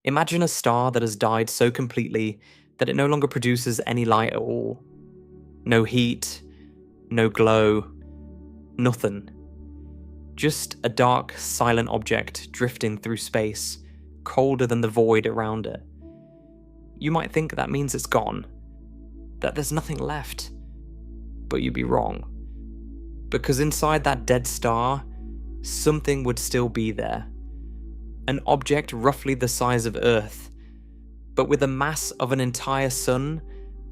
Imagine a star that has died so completely that it no longer produces any light at all. No heat, no glow, nothing. Just a dark, silent object drifting through space, colder than the void around it. You might think that means it's gone, that there's nothing left. But you'd be wrong. Because inside that dead star, something would still be there. An object roughly the size of Earth, but with the mass of an entire sun,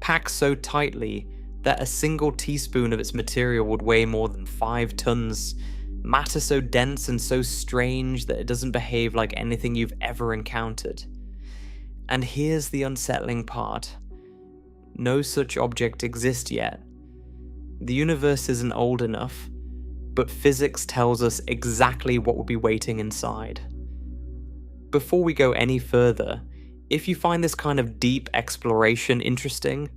packed so tightly that a single teaspoon of its material would weigh more than 5 tons. Matter so dense and so strange that it doesn't behave like anything you've ever encountered. And here's the unsettling part. No such object exists yet. The universe isn't old enough, but physics tells us exactly what will be waiting inside. Before we go any further, if you find this kind of deep exploration interesting,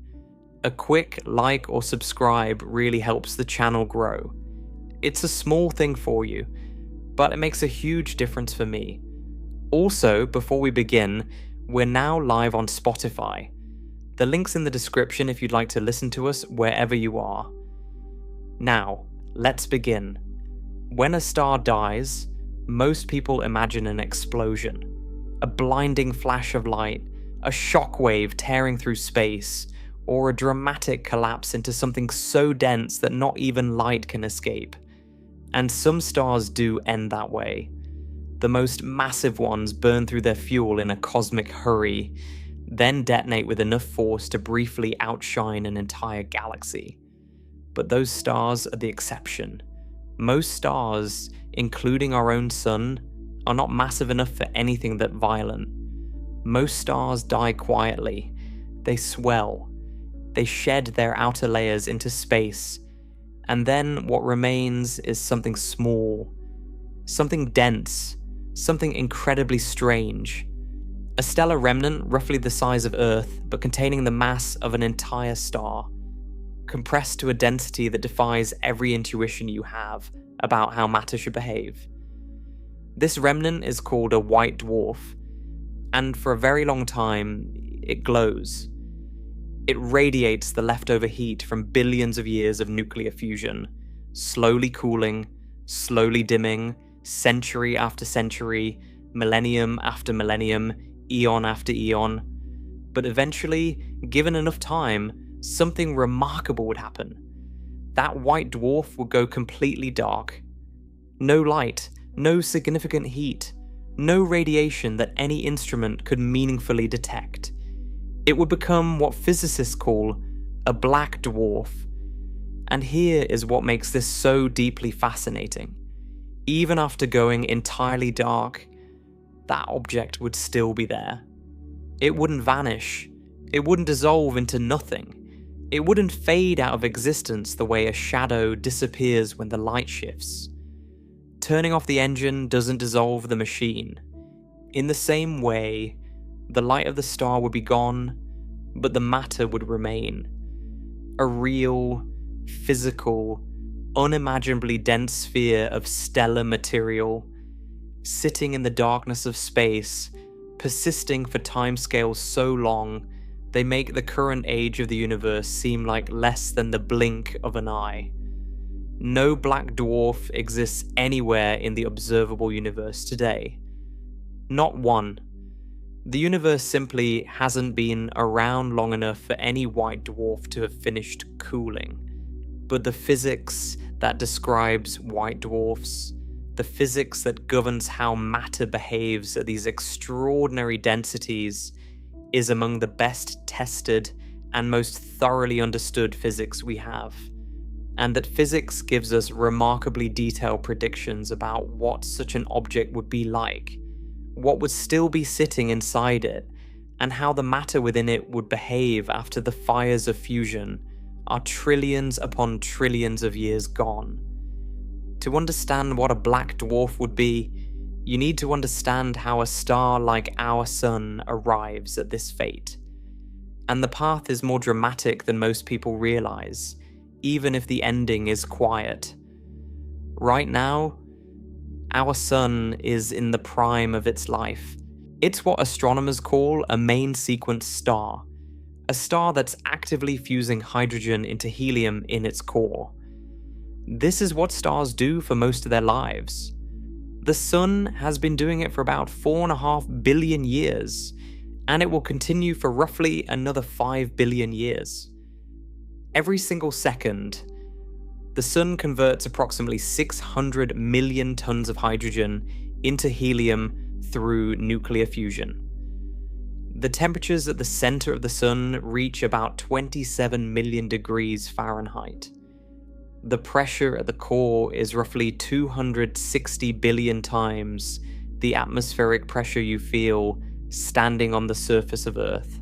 a quick like or subscribe really helps the channel grow. It's a small thing for you, but it makes a huge difference for me. Also, before we begin, we're now live on Spotify. The link's in the description if you'd like to listen to us wherever you are. Now, let's begin. When a star dies, most people imagine an explosion. A blinding flash of light, a shockwave tearing through space, or a dramatic collapse into something so dense that not even light can escape. And some stars do end that way. The most massive ones burn through their fuel in a cosmic hurry, then detonate with enough force to briefly outshine an entire galaxy. But those stars are the exception. Most stars, including our own sun, are not massive enough for anything that violent. Most stars die quietly. They swell. They shed their outer layers into space. And then what remains is something small, something dense, something incredibly strange. A stellar remnant roughly the size of Earth, but containing the mass of an entire star, compressed to a density that defies every intuition you have about how matter should behave. This remnant is called a white dwarf, and for a very long time, it glows. It radiates the leftover heat from billions of years of nuclear fusion, slowly cooling, slowly dimming, century after century, millennium after millennium, eon after eon. But eventually, given enough time, something remarkable would happen. That white dwarf would go completely dark. No light, no significant heat, no radiation that any instrument could meaningfully detect. It would become what physicists call a black dwarf. And here is what makes this so deeply fascinating. Even after going entirely dark, that object would still be there. It wouldn't vanish. It wouldn't dissolve into nothing. It wouldn't fade out of existence the way a shadow disappears when the light shifts. Turning off the engine doesn't dissolve the machine. In the same way, the light of the star would be gone, but the matter would remain. A real, physical, unimaginably dense sphere of stellar material, sitting in the darkness of space, persisting for timescales so long, they make the current age of the universe seem like less than the blink of an eye. No black dwarf exists anywhere in the observable universe today. Not one. The universe simply hasn't been around long enough for any white dwarf to have finished cooling. But the physics that describes white dwarfs, the physics that governs how matter behaves at these extraordinary densities, is among the best tested and most thoroughly understood physics we have. And that physics gives us remarkably detailed predictions about what such an object would be like, what would still be sitting inside it, and how the matter within it would behave after the fires of fusion are trillions upon trillions of years gone. To understand what a black dwarf would be, you need to understand how a star like our sun arrives at this fate. And the path is more dramatic than most people realize, even if the ending is quiet. Right now, our sun is in the prime of its life. It's what astronomers call a main sequence star, a star that's actively fusing hydrogen into helium in its core. This is what stars do for most of their lives. The Sun has been doing it for about 4.5 billion years, and it will continue for roughly another 5 billion years. Every single second, the Sun converts approximately 600 million tons of hydrogen into helium through nuclear fusion. The temperatures at the center of the Sun reach about 27 million degrees Fahrenheit. The pressure at the core is roughly 260 billion times the atmospheric pressure you feel standing on the surface of Earth.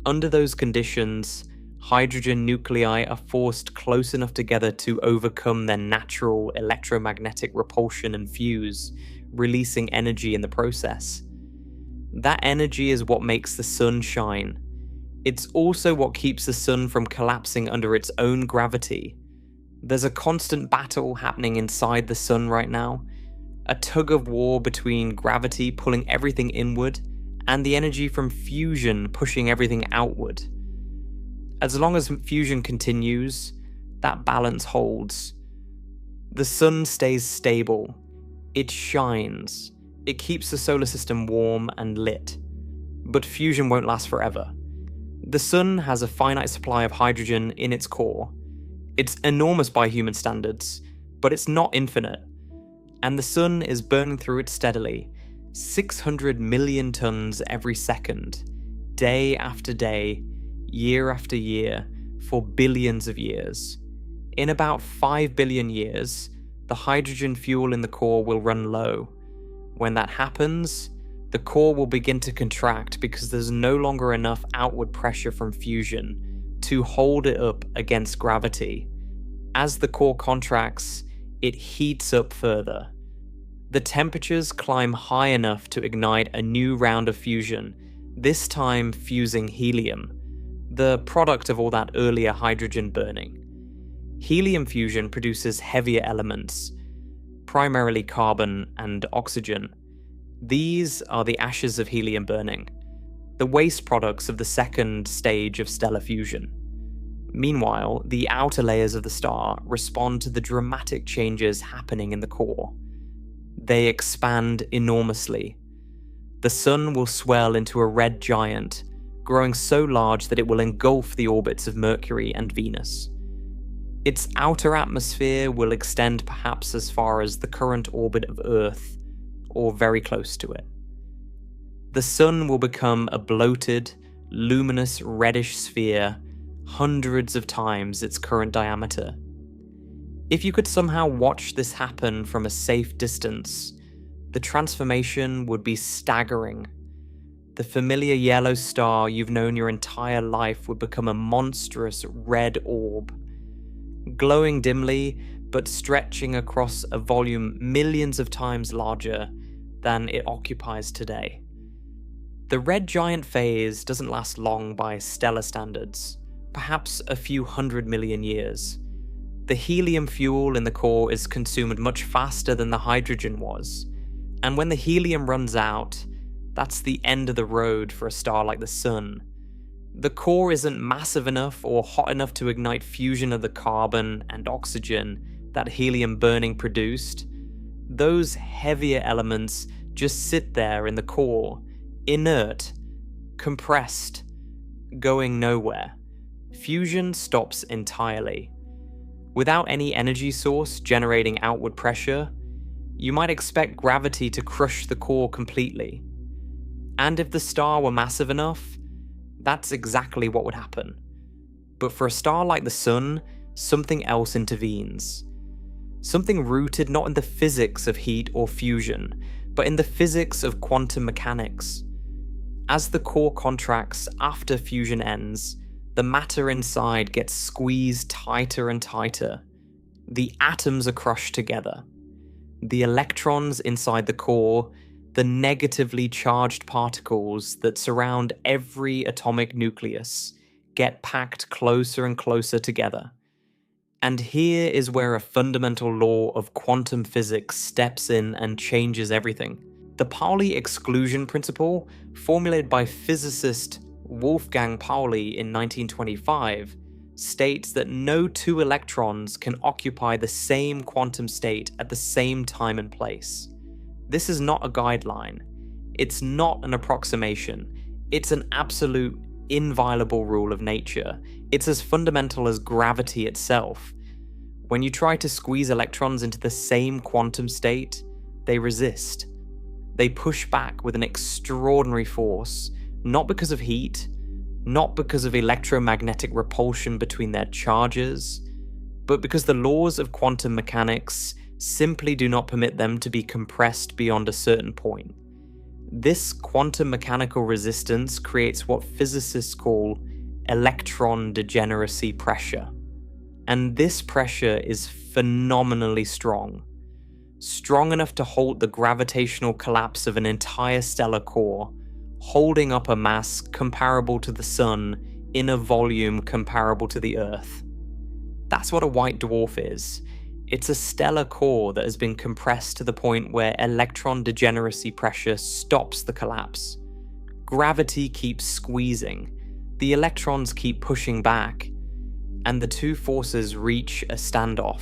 Under those conditions, hydrogen nuclei are forced close enough together to overcome their natural electromagnetic repulsion and fuse, releasing energy in the process. That energy is what makes the Sun shine. It's also what keeps the Sun from collapsing under its own gravity. There's a constant battle happening inside the Sun right now, a tug of war between gravity pulling everything inward and the energy from fusion pushing everything outward. As long as fusion continues, that balance holds. The Sun stays stable. It shines. It keeps the solar system warm and lit. But fusion won't last forever. The Sun has a finite supply of hydrogen in its core. It's enormous by human standards, but it's not infinite. And the Sun is burning through it steadily, 600 million tons every second, day after day, year after year, for billions of years. In about 5 billion years, the hydrogen fuel in the core will run low. When that happens, the core will begin to contract because there's no longer enough outward pressure from fusion to hold it up against gravity. As the core contracts, it heats up further. The temperatures climb high enough to ignite a new round of fusion, this time fusing helium, the product of all that earlier hydrogen burning. Helium fusion produces heavier elements, primarily carbon and oxygen. These are the ashes of helium burning, the waste products of the second stage of stellar fusion. Meanwhile, the outer layers of the star respond to the dramatic changes happening in the core. They expand enormously. The Sun will swell into a red giant, growing so large that it will engulf the orbits of Mercury and Venus. Its outer atmosphere will extend perhaps as far as the current orbit of Earth, or very close to it. The Sun will become a bloated, luminous reddish sphere hundreds of times its current diameter. If you could somehow watch this happen from a safe distance, the transformation would be staggering. The familiar yellow star you've known your entire life would become a monstrous red orb, glowing dimly but stretching across a volume millions of times larger than it occupies today. The red giant phase doesn't last long by stellar standards, perhaps a few 100 million years. The helium fuel in the core is consumed much faster than the hydrogen was, and when the helium runs out, that's the end of the road for a star like the Sun. The core isn't massive enough or hot enough to ignite fusion of the carbon and oxygen that helium burning produced. Those heavier elements just sit there in the core, inert, compressed, going nowhere. Fusion stops entirely. Without any energy source generating outward pressure, you might expect gravity to crush the core completely. And if the star were massive enough, that's exactly what would happen. But for a star like the Sun, something else intervenes. Something rooted not in the physics of heat or fusion, but in the physics of quantum mechanics. As the core contracts after fusion ends, the matter inside gets squeezed tighter and tighter. The atoms are crushed together. The electrons inside the core, the negatively charged particles that surround every atomic nucleus, get packed closer and closer together. And here is where a fundamental law of quantum physics steps in and changes everything. The Pauli exclusion principle, formulated by physicist Wolfgang Pauli in 1925, states that no two electrons can occupy the same quantum state at the same time and place. This is not a guideline. It's not an approximation. It's an absolute, inviolable rule of nature. It's as fundamental as gravity itself. When you try to squeeze electrons into the same quantum state, they resist. They push back with an extraordinary force, not because of heat, not because of electromagnetic repulsion between their charges, but because the laws of quantum mechanics simply do not permit them to be compressed beyond a certain point. This quantum mechanical resistance creates what physicists call electron degeneracy pressure. And this pressure is phenomenally strong. Strong enough to halt the gravitational collapse of an entire stellar core, holding up a mass comparable to the Sun in a volume comparable to the Earth. That's what a white dwarf is. It's a stellar core that has been compressed to the point where electron degeneracy pressure stops the collapse. Gravity keeps squeezing, the electrons keep pushing back, and the two forces reach a standoff,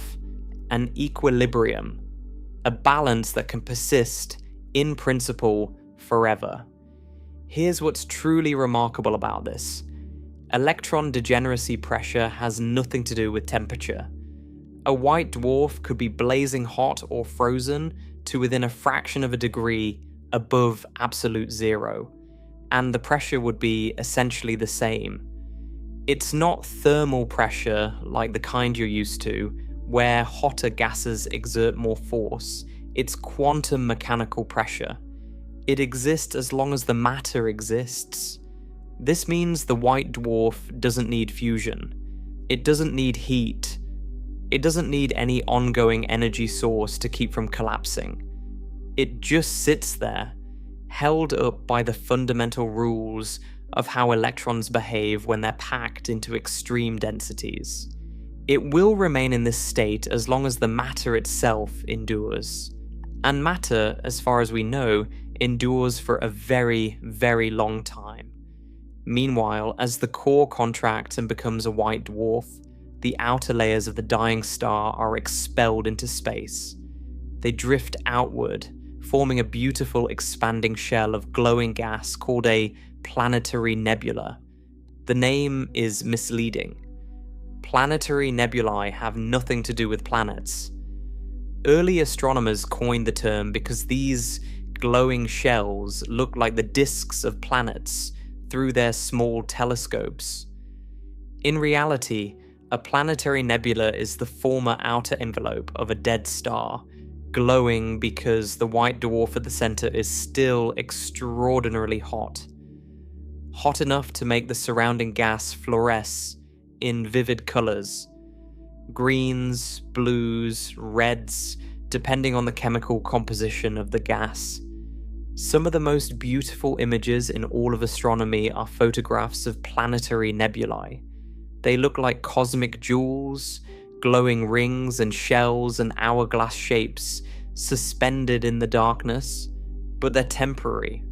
an equilibrium, a balance that can persist, in principle, forever. Here's what's truly remarkable about this. Electron degeneracy pressure has nothing to do with temperature. A white dwarf could be blazing hot or frozen to within a fraction of a degree above absolute zero, and the pressure would be essentially the same. It's not thermal pressure like the kind you're used to, where hotter gases exert more force. It's quantum mechanical pressure. It exists as long as the matter exists. This means the white dwarf doesn't need fusion. It doesn't need heat. It doesn't need any ongoing energy source to keep from collapsing. It just sits there, held up by the fundamental rules of how electrons behave when they're packed into extreme densities. It will remain in this state as long as the matter itself endures. And matter, as far as we know, endures for a very, very long time. Meanwhile, as the core contracts and becomes a white dwarf, the outer layers of the dying star are expelled into space. They drift outward, forming a beautiful expanding shell of glowing gas called a planetary nebula. The name is misleading. Planetary nebulae have nothing to do with planets. Early astronomers coined the term because these glowing shells look like the disks of planets through their small telescopes. In reality, a planetary nebula is the former outer envelope of a dead star, glowing because the white dwarf at the center is still extraordinarily hot. Hot enough to make the surrounding gas fluoresce in vivid colors. Greens, blues, reds, depending on the chemical composition of the gas. Some of the most beautiful images in all of astronomy are photographs of planetary nebulae. They look like cosmic jewels, glowing rings and shells and hourglass shapes suspended in the darkness, but they're temporary.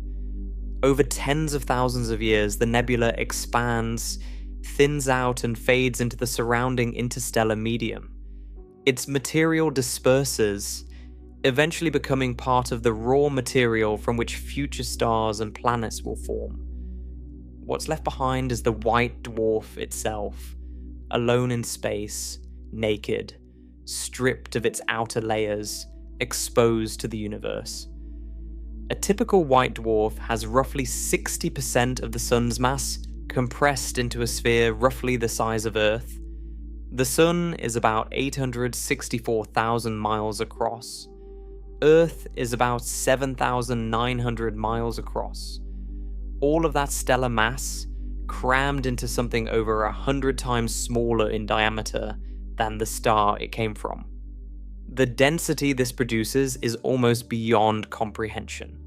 Over tens of thousands of years, the nebula expands, thins out and fades into the surrounding interstellar medium. Its material disperses, eventually becoming part of the raw material from which future stars and planets will form. What's left behind is the white dwarf itself, alone in space, naked, stripped of its outer layers, exposed to the universe. A typical white dwarf has roughly 60% of the Sun's mass compressed into a sphere roughly the size of Earth. The Sun is about 864,000 miles across. Earth is about 7,900 miles across. All of that stellar mass crammed into something over 100 times smaller in diameter than the star it came from. The density this produces is almost beyond comprehension.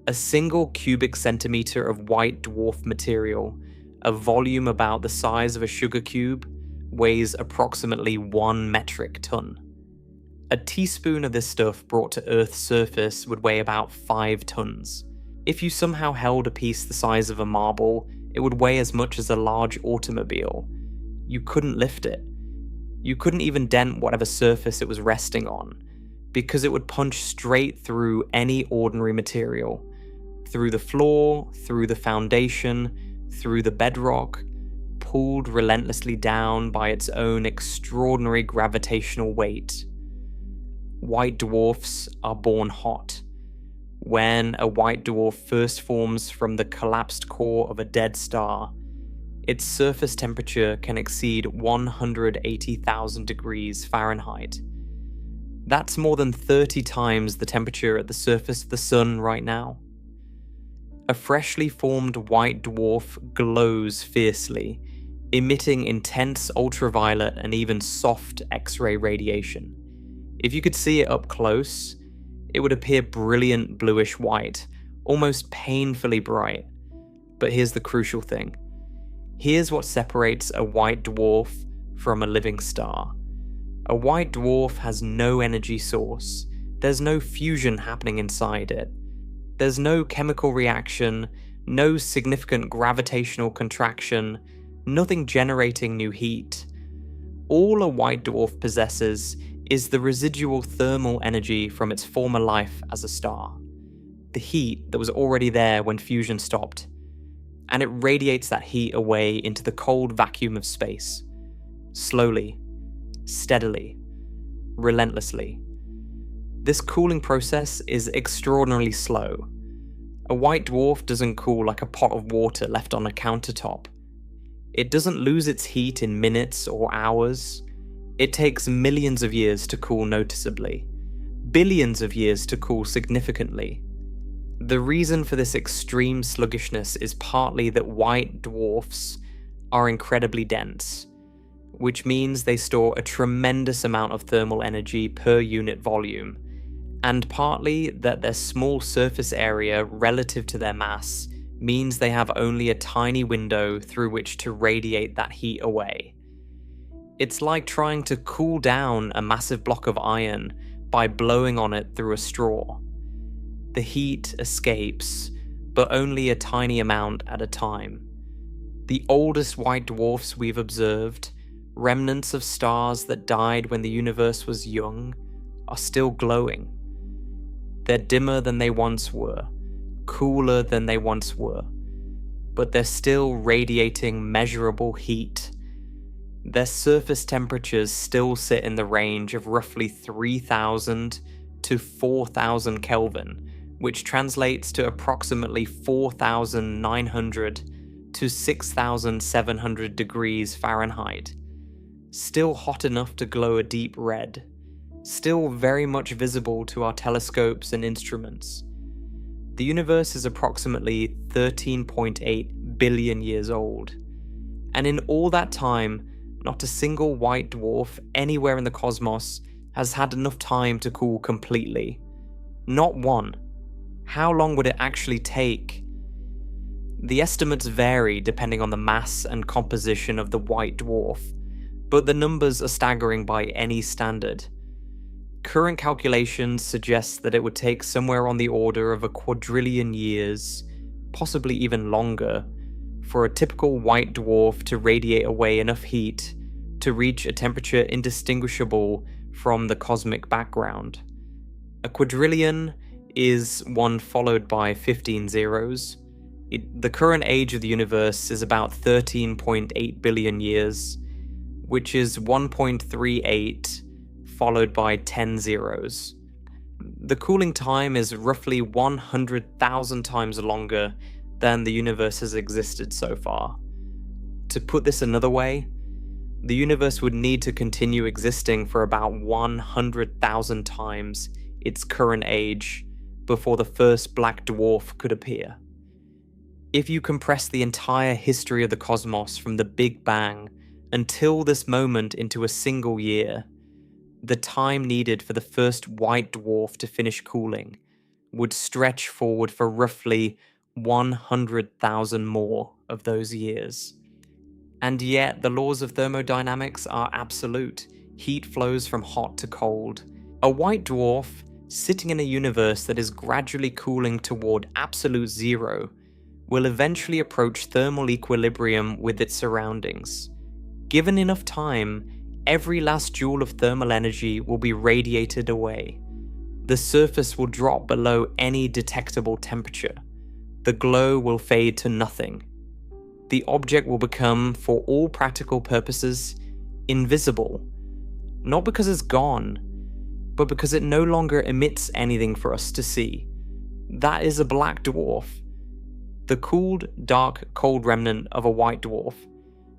A single cubic centimeter of white dwarf material, a volume about the size of a sugar cube, weighs approximately 1 metric ton. A teaspoon of this stuff brought to Earth's surface would weigh about 5 tons. If you somehow held a piece the size of a marble, it would weigh as much as a large automobile. You couldn't lift it. You couldn't even dent whatever surface it was resting on, because it would punch straight through any ordinary material. Through the floor, through the foundation, through the bedrock, pulled relentlessly down by its own extraordinary gravitational weight. White dwarfs are born hot. When a white dwarf first forms from the collapsed core of a dead star, its surface temperature can exceed 180,000 degrees Fahrenheit. That's more than 30 times the temperature at the surface of the sun right now. A freshly formed white dwarf glows fiercely, emitting intense ultraviolet and even soft X-ray radiation. If you could see it up close, it would appear brilliant bluish white, almost painfully bright. But here's the crucial thing. Here's what separates a white dwarf from a living star. A white dwarf has no energy source. There's no fusion happening inside it. There's no chemical reaction, no significant gravitational contraction, nothing generating new heat. All a white dwarf possesses is the residual thermal energy from its former life as a star. The heat that was already there when fusion stopped. And it radiates that heat away into the cold vacuum of space. Slowly, steadily, relentlessly. This cooling process is extraordinarily slow. A white dwarf doesn't cool like a pot of water left on a countertop. It doesn't lose its heat in minutes or hours. It takes millions of years to cool noticeably, billions of years to cool significantly. The reason for this extreme sluggishness is partly that white dwarfs are incredibly dense, which means they store a tremendous amount of thermal energy per unit volume, and partly that their small surface area relative to their mass means they have only a tiny window through which to radiate that heat away. It's like trying to cool down a massive block of iron by blowing on it through a straw. The heat escapes, but only a tiny amount at a time. The oldest white dwarfs we've observed, remnants of stars that died when the universe was young, are still glowing. They're dimmer than they once were, cooler than they once were, but they're still radiating measurable heat. Their surface temperatures still sit in the range of roughly 3,000 to 4,000 Kelvin, which translates to approximately 4,900 to 6,700 degrees Fahrenheit. Still hot enough to glow a deep red. Still very much visible to our telescopes and instruments. The universe is approximately 13.8 billion years old. And in all that time, not a single white dwarf anywhere in the cosmos has had enough time to cool completely. Not one. How long would it actually take? The estimates vary depending on the mass and composition of the white dwarf, but the numbers are staggering by any standard. Current calculations suggest that it would take somewhere on the order of a quadrillion years, possibly even longer, for a typical white dwarf to radiate away enough heat to reach a temperature indistinguishable from the cosmic background. A quadrillion is one followed by 15 zeros. The current age of the universe is about 13.8 billion years, which is 1.38 followed by 10 zeros. The cooling time is roughly 100,000 times longer than the universe has existed so far. To put this another way, the universe would need to continue existing for about 100,000 times its current age before the first black dwarf could appear. If you compress the entire history of the cosmos from the Big Bang until this moment into a single year, the time needed for the first white dwarf to finish cooling would stretch forward for roughly 100,000 more of those years. And yet the laws of thermodynamics are absolute. Heat flows from hot to cold. A white dwarf, sitting in a universe that is gradually cooling toward absolute zero, will eventually approach thermal equilibrium with its surroundings. Given enough time, every last joule of thermal energy will be radiated away. The surface will drop below any detectable temperature. The glow will fade to nothing. The object will become, for all practical purposes, invisible. Not because it's gone, but because it no longer emits anything for us to see. That is a black dwarf. The cooled, dark, cold remnant of a white dwarf,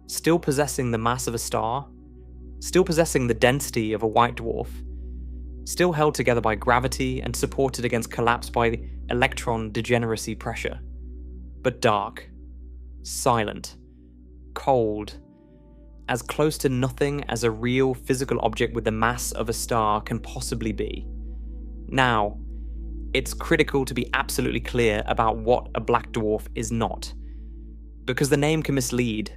still possessing the mass of a star, still possessing the density of a white dwarf, still held together by gravity and supported against collapse by electron degeneracy pressure. But dark, silent, cold, as close to nothing as a real physical object with the mass of a star can possibly be. Now, it's critical to be absolutely clear about what a black dwarf is not, because the name can mislead,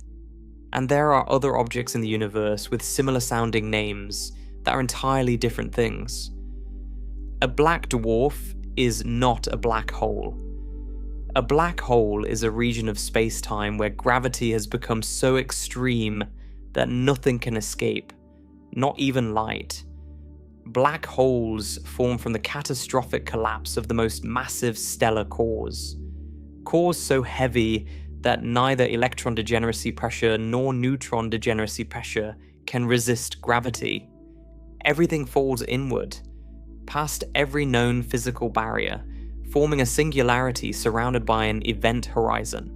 and there are other objects in the universe with similar sounding names that are entirely different things. A black dwarf is not a black hole. A black hole is a region of space-time where gravity has become so extreme that nothing can escape, not even light. Black holes form from the catastrophic collapse of the most massive stellar cores. Cores so heavy that neither electron degeneracy pressure nor neutron degeneracy pressure can resist gravity. Everything falls inward, past every known physical barrier, forming a singularity surrounded by an event horizon,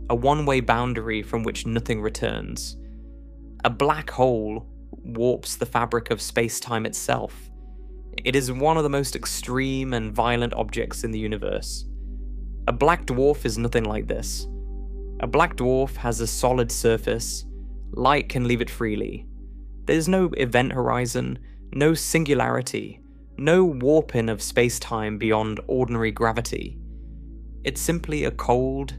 a one-way boundary from which nothing returns. A black hole warps the fabric of space-time itself. It is one of the most extreme and violent objects in the universe. A black dwarf is nothing like this. A black dwarf has a solid surface. Light can leave it freely. There's no event horizon, no singularity, no warping of space-time beyond ordinary gravity. It's simply a cold,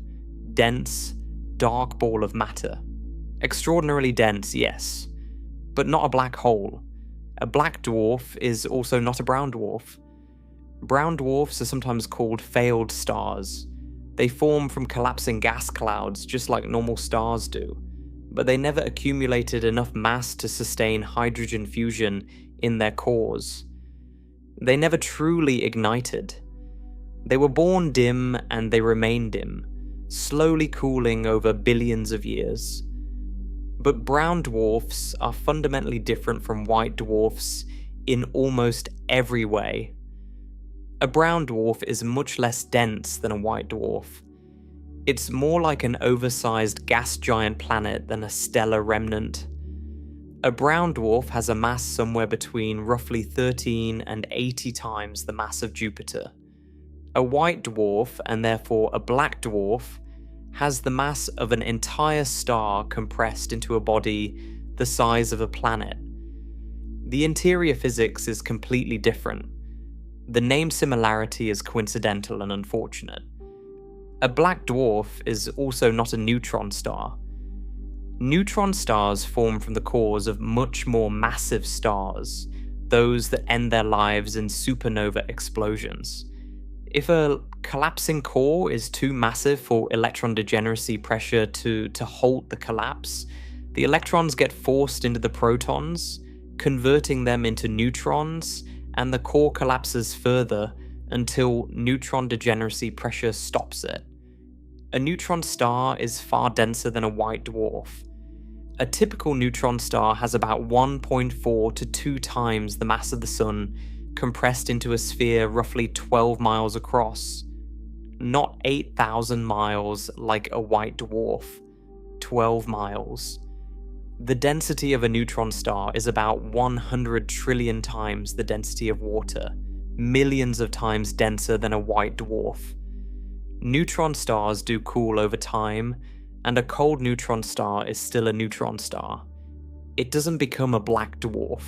dense, dark ball of matter. Extraordinarily dense, yes, but not a black hole. A black dwarf is also not a brown dwarf. Brown dwarfs are sometimes called failed stars. They form from collapsing gas clouds just like normal stars do, but they never accumulated enough mass to sustain hydrogen fusion in their cores. They never truly ignited. They were born dim and they remain dim, slowly cooling over billions of years. But brown dwarfs are fundamentally different from white dwarfs in almost every way. A brown dwarf is much less dense than a white dwarf. It's more like an oversized gas giant planet than a stellar remnant. A brown dwarf has a mass somewhere between roughly 13 and 80 times the mass of Jupiter. A white dwarf, and therefore a black dwarf, has the mass of an entire star compressed into a body the size of a planet. The interior physics is completely different. The name similarity is coincidental and unfortunate. A black dwarf is also not a neutron star. Neutron stars form from the cores of much more massive stars, those that end their lives in supernova explosions. If a collapsing core is too massive for electron degeneracy pressure to halt the collapse, the electrons get forced into the protons, converting them into neutrons, and the core collapses further until neutron degeneracy pressure stops it. A neutron star is far denser than a white dwarf. A typical neutron star has about 1.4 to 2 times the mass of the Sun, compressed into a sphere roughly 12 miles across. Not 8,000 miles like a white dwarf, 12 miles. The density of a neutron star is about 100 trillion times the density of water, millions of times denser than a white dwarf. Neutron stars do cool over time, and a cold neutron star is still a neutron star. It doesn't become a black dwarf.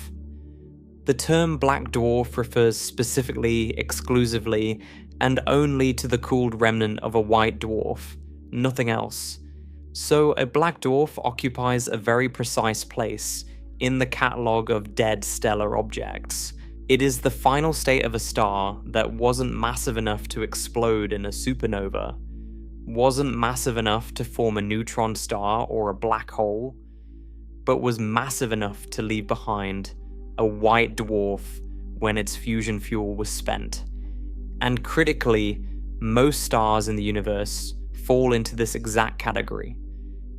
The term black dwarf refers specifically, exclusively, and only to the cooled remnant of a white dwarf, nothing else. So a black dwarf occupies a very precise place in the catalogue of dead stellar objects. It is the final state of a star that wasn't massive enough to explode in a supernova, wasn't massive enough to form a neutron star or a black hole, but was massive enough to leave behind a white dwarf when its fusion fuel was spent. And critically, most stars in the universe fall into this exact category.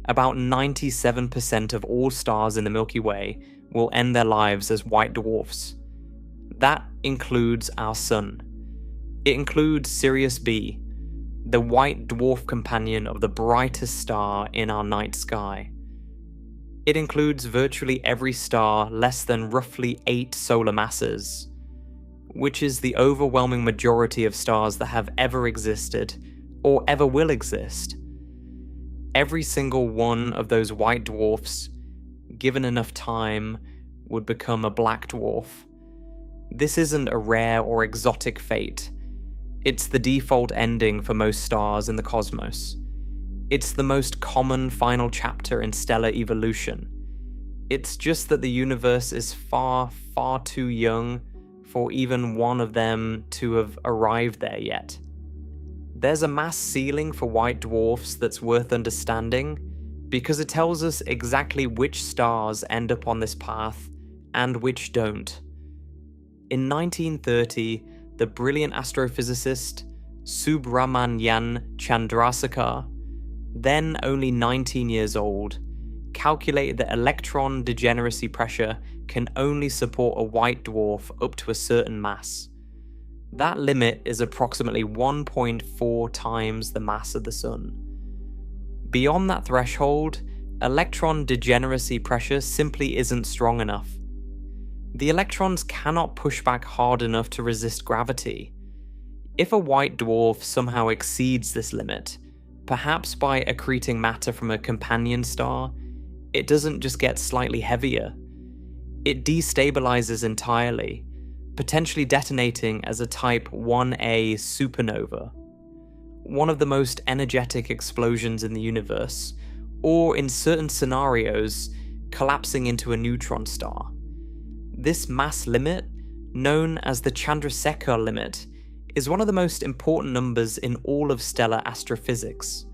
About 97% of all stars in the Milky Way will end their lives as white dwarfs. That includes our Sun. It includes Sirius B, the white dwarf companion of the brightest star in our night sky. It includes virtually every star less than roughly 8 solar masses, which is the overwhelming majority of stars that have ever existed or ever will exist. Every single one of those white dwarfs, given enough time, would become a black dwarf. This isn't a rare or exotic fate. It's the default ending for most stars in the cosmos. It's the most common final chapter in stellar evolution. It's just that the universe is far, far too young for even one of them to have arrived there yet. There's a mass ceiling for white dwarfs that's worth understanding because it tells us exactly which stars end up on this path and which don't. In 1930, the brilliant astrophysicist Subrahmanyan Chandrasekhar, then only 19 years old, calculated that electron degeneracy pressure can only support a white dwarf up to a certain mass. That limit is approximately 1.4 times the mass of the Sun. Beyond that threshold, electron degeneracy pressure simply isn't strong enough. The electrons cannot push back hard enough to resist gravity. If a white dwarf somehow exceeds this limit, perhaps by accreting matter from a companion star, it doesn't just get slightly heavier. It destabilizes entirely, potentially detonating as a Type 1a supernova, one of the most energetic explosions in the universe, or in certain scenarios, collapsing into a neutron star. This mass limit, known as the Chandrasekhar limit, is one of the most important numbers in all of stellar astrophysics.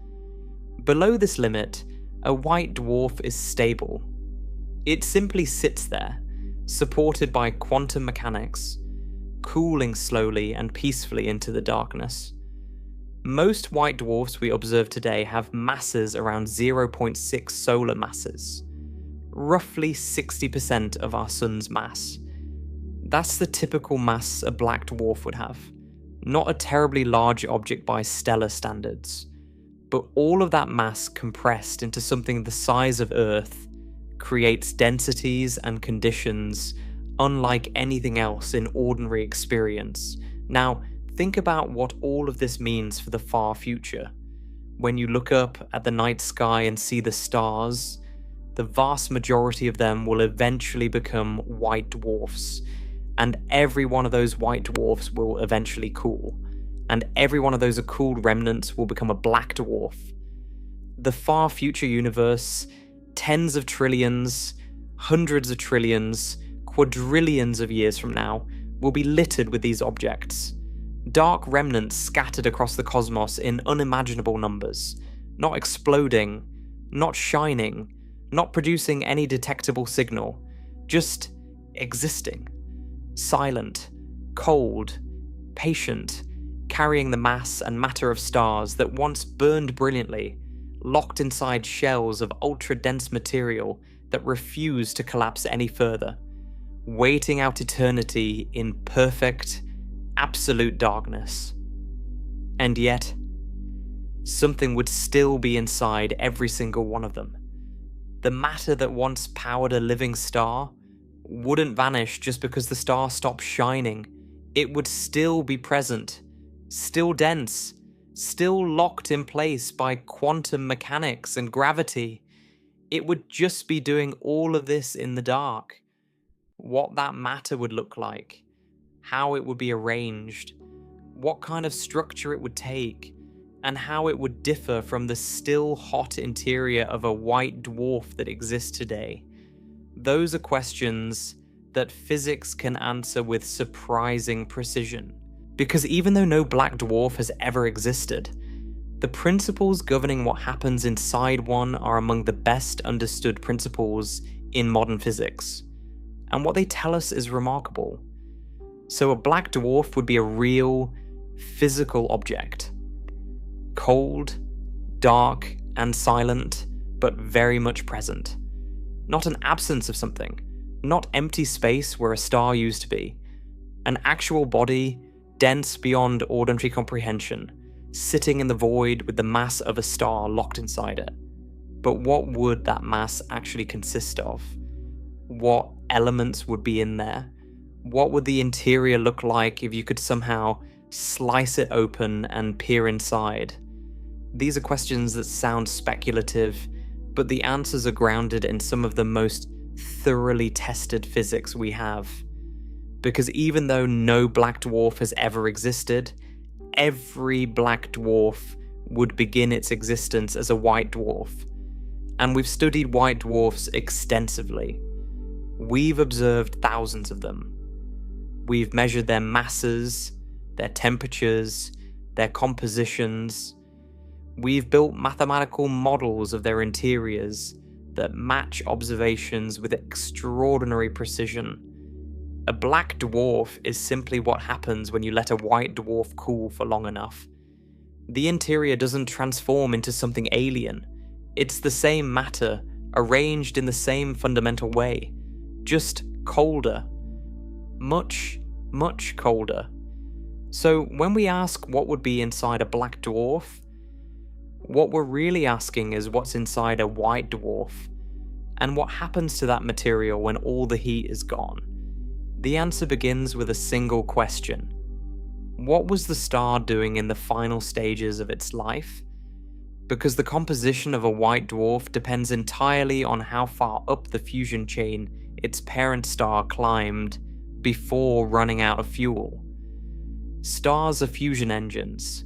Below this limit, a white dwarf is stable. It simply sits there, supported by quantum mechanics, cooling slowly and peacefully into the darkness. Most white dwarfs we observe today have masses around 0.6 solar masses, roughly 60% of our Sun's mass. That's the typical mass a black dwarf would have. Not a terribly large object by stellar standards, but all of that mass compressed into something the size of Earth creates densities and conditions unlike anything else in ordinary experience. Now, think about what all of this means for the far future. When you look up at the night sky and see the stars, the vast majority of them will eventually become white dwarfs, and every one of those white dwarfs will eventually cool, and every one of those cooled remnants will become a black dwarf. The far future universe, tens of trillions, hundreds of trillions, quadrillions of years from now, will be littered with these objects. Dark remnants scattered across the cosmos in unimaginable numbers, not exploding, not shining, not producing any detectable signal, just existing. Silent, cold, patient, carrying the mass and matter of stars that once burned brilliantly, locked inside shells of ultra-dense material that refuse to collapse any further, waiting out eternity in perfect, absolute darkness. And yet, something would still be inside every single one of them. The matter that once powered a living star wouldn't vanish just because the star stopped shining. It would still be present, still dense, still locked in place by quantum mechanics and gravity. It would just be doing all of this in the dark. What that matter would look like, how it would be arranged, what kind of structure it would take, and how it would differ from the still hot interior of a white dwarf that exists today. Those are questions that physics can answer with surprising precision. Because even though no black dwarf has ever existed, the principles governing what happens inside one are among the best understood principles in modern physics. And what they tell us is remarkable. So a black dwarf would be a real, physical object. Cold, dark, and silent, but very much present. Not an absence of something, not empty space where a star used to be. An actual body, dense beyond ordinary comprehension, sitting in the void with the mass of a star locked inside it. But what would that mass actually consist of? What elements would be in there? What would the interior look like if you could somehow slice it open and peer inside? These are questions that sound speculative, but the answers are grounded in some of the most thoroughly tested physics we have. Because even though no black dwarf has ever existed, every black dwarf would begin its existence as a white dwarf. And we've studied white dwarfs extensively. We've observed thousands of them. We've measured their masses, their temperatures, their compositions. We've built mathematical models of their interiors that match observations with extraordinary precision. A black dwarf is simply what happens when you let a white dwarf cool for long enough. The interior doesn't transform into something alien. It's the same matter, arranged in the same fundamental way, just colder. Much, much colder. So when we ask what would be inside a black dwarf, what we're really asking is what's inside a white dwarf, and what happens to that material when all the heat is gone. The answer begins with a single question. What was the star doing in the final stages of its life? Because the composition of a white dwarf depends entirely on how far up the fusion chain its parent star climbed before running out of fuel. Stars are fusion engines.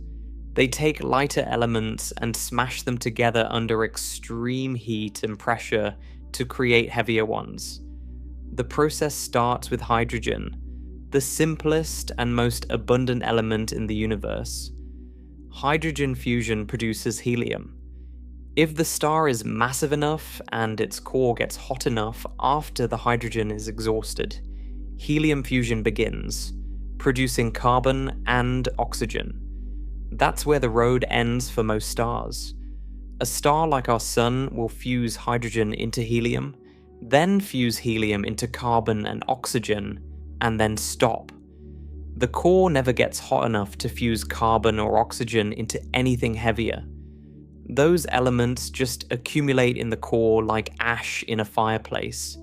They take lighter elements and smash them together under extreme heat and pressure to create heavier ones. The process starts with hydrogen, the simplest and most abundant element in the universe. Hydrogen fusion produces helium. If the star is massive enough and its core gets hot enough after the hydrogen is exhausted, helium fusion begins, producing carbon and oxygen. That's where the road ends for most stars. A star like our Sun will fuse hydrogen into helium, then fuse helium into carbon and oxygen, and then stop. The core never gets hot enough to fuse carbon or oxygen into anything heavier. Those elements just accumulate in the core like ash in a fireplace.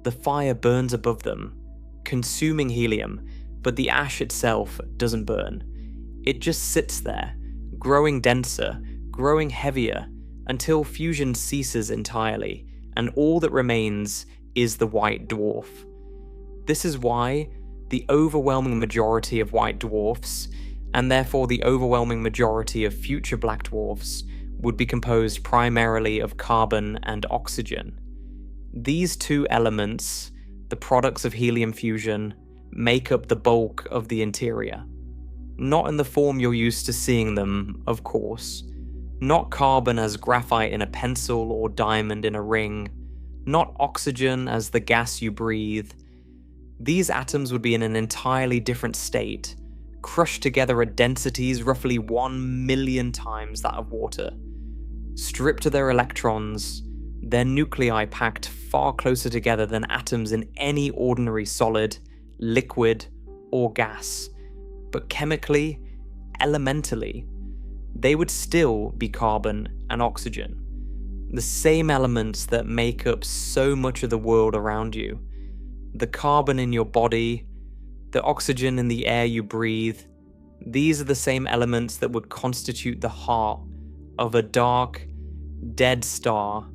The fire burns above them, consuming helium, but the ash itself doesn't burn. It just sits there, growing denser, growing heavier, until fusion ceases entirely, and all that remains is the white dwarf. This is why the overwhelming majority of white dwarfs, and therefore the overwhelming majority of future black dwarfs, would be composed primarily of carbon and oxygen. These two elements, the products of helium fusion, make up the bulk of the interior. Not in the form you're used to seeing them, of course. Not carbon as graphite in a pencil or diamond in a ring. Not oxygen as the gas you breathe. These atoms would be in an entirely different state, crushed together at densities roughly 1 million times that of water. Stripped of their electrons, their nuclei packed far closer together than atoms in any ordinary solid, liquid, or gas. But chemically, elementally, they would still be carbon and oxygen. The same elements that make up so much of the world around you. The carbon in your body, the oxygen in the air you breathe, these are the same elements that would constitute the heart of a dark, dead star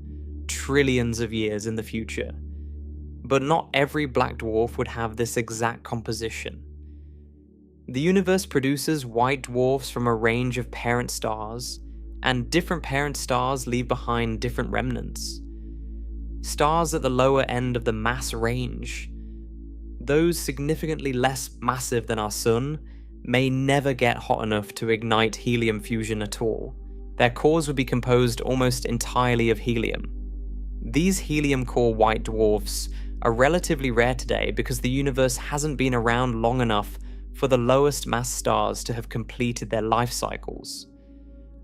trillions of years in the future. But not every black dwarf would have this exact composition. The universe produces white dwarfs from a range of parent stars, and different parent stars leave behind different remnants. Stars at the lower end of the mass range, those significantly less massive than our Sun may never get hot enough to ignite helium fusion at all. Their cores would be composed almost entirely of helium. These helium-core white dwarfs are relatively rare today because the universe hasn't been around long enough for the lowest mass stars to have completed their life cycles.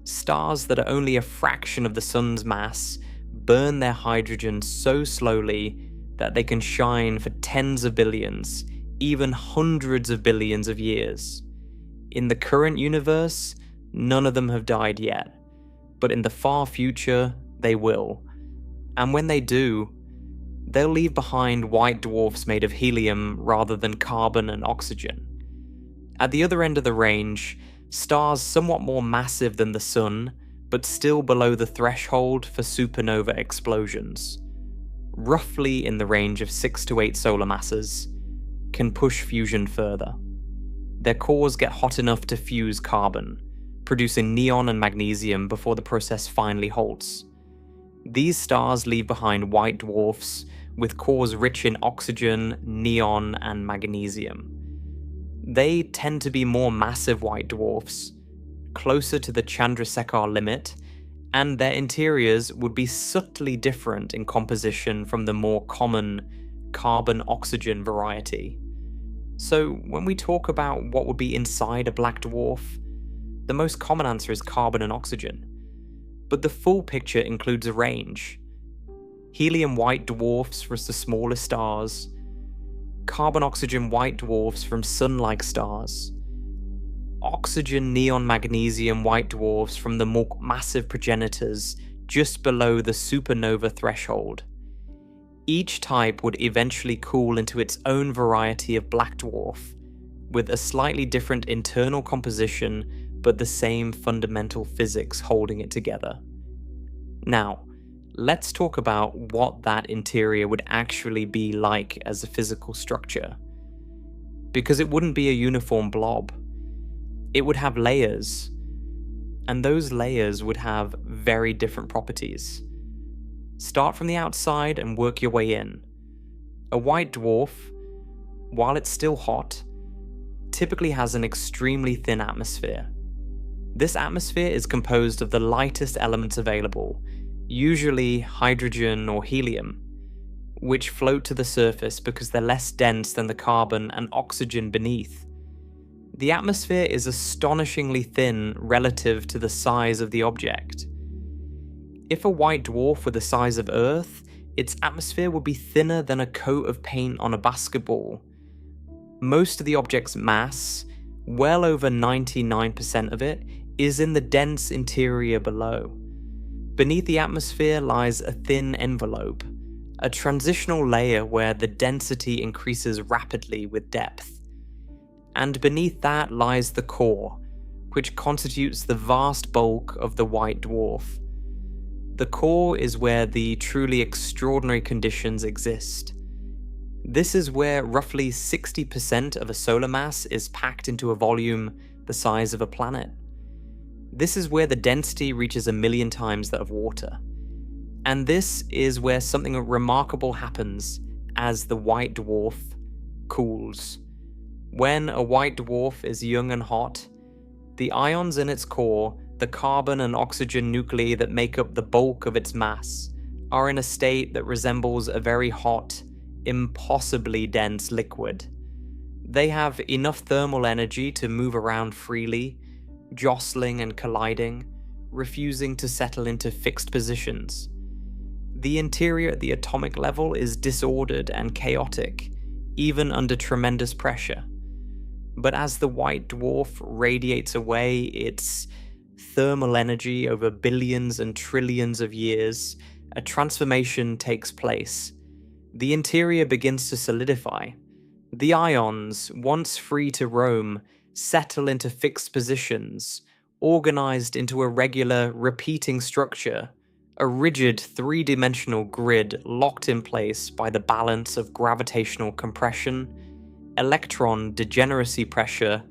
Stars that are only a fraction of the Sun's mass burn their hydrogen so slowly that they can shine for tens of billions, even hundreds of billions of years. In the current universe, none of them have died yet, but in the far future, they will. And when they do, they'll leave behind white dwarfs made of helium rather than carbon and oxygen. At the other end of the range, stars somewhat more massive than the Sun, but still below the threshold for supernova explosions, roughly in the range of 6 to 8 solar masses, can push fusion further. Their cores get hot enough to fuse carbon, producing neon and magnesium before the process finally halts. These stars leave behind white dwarfs with cores rich in oxygen, neon, and magnesium. They tend to be more massive white dwarfs, closer to the Chandrasekhar limit, and their interiors would be subtly different in composition from the more common carbon-oxygen variety. So when we talk about what would be inside a black dwarf, the most common answer is carbon and oxygen. But the full picture includes a range. Helium white dwarfs for the smallest stars, carbon-oxygen white dwarfs from Sun-like stars, oxygen neon magnesium white dwarfs from the more massive progenitors just below the supernova threshold. Each type would eventually cool into its own variety of black dwarf, with a slightly different internal composition but the same fundamental physics holding it together. Now, let's talk about what that interior would actually be like as a physical structure. Because it wouldn't be a uniform blob. It would have layers, and those layers would have very different properties. Start from the outside and work your way in. A white dwarf, while it's still hot, typically has an extremely thin atmosphere. This atmosphere is composed of the lightest elements available, usually hydrogen or helium, which float to the surface because they're less dense than the carbon and oxygen beneath. The atmosphere is astonishingly thin relative to the size of the object. If a white dwarf were the size of Earth, its atmosphere would be thinner than a coat of paint on a basketball. Most of the object's mass, well over 99% of it, is in the dense interior below. Beneath the atmosphere lies a thin envelope, a transitional layer where the density increases rapidly with depth. And beneath that lies the core, which constitutes the vast bulk of the white dwarf. The core is where the truly extraordinary conditions exist. This is where roughly 60% of a solar mass is packed into a volume the size of a planet. This is where the density reaches 1,000,000 times that of water. And this is where something remarkable happens as the white dwarf cools. When a white dwarf is young and hot, the ions in its core, the carbon and oxygen nuclei that make up the bulk of its mass, are in a state that resembles a very hot, impossibly dense liquid. They have enough thermal energy to move around freely, jostling and colliding, refusing to settle into fixed positions. The interior at the atomic level is disordered and chaotic, even under tremendous pressure. But as the white dwarf radiates away its thermal energy over billions and trillions of years, a transformation takes place. The interior begins to solidify. The ions, once free to roam, settle into fixed positions, organized into a regular, repeating structure, a rigid three-dimensional grid locked in place by the balance of gravitational compression, electron degeneracy pressure,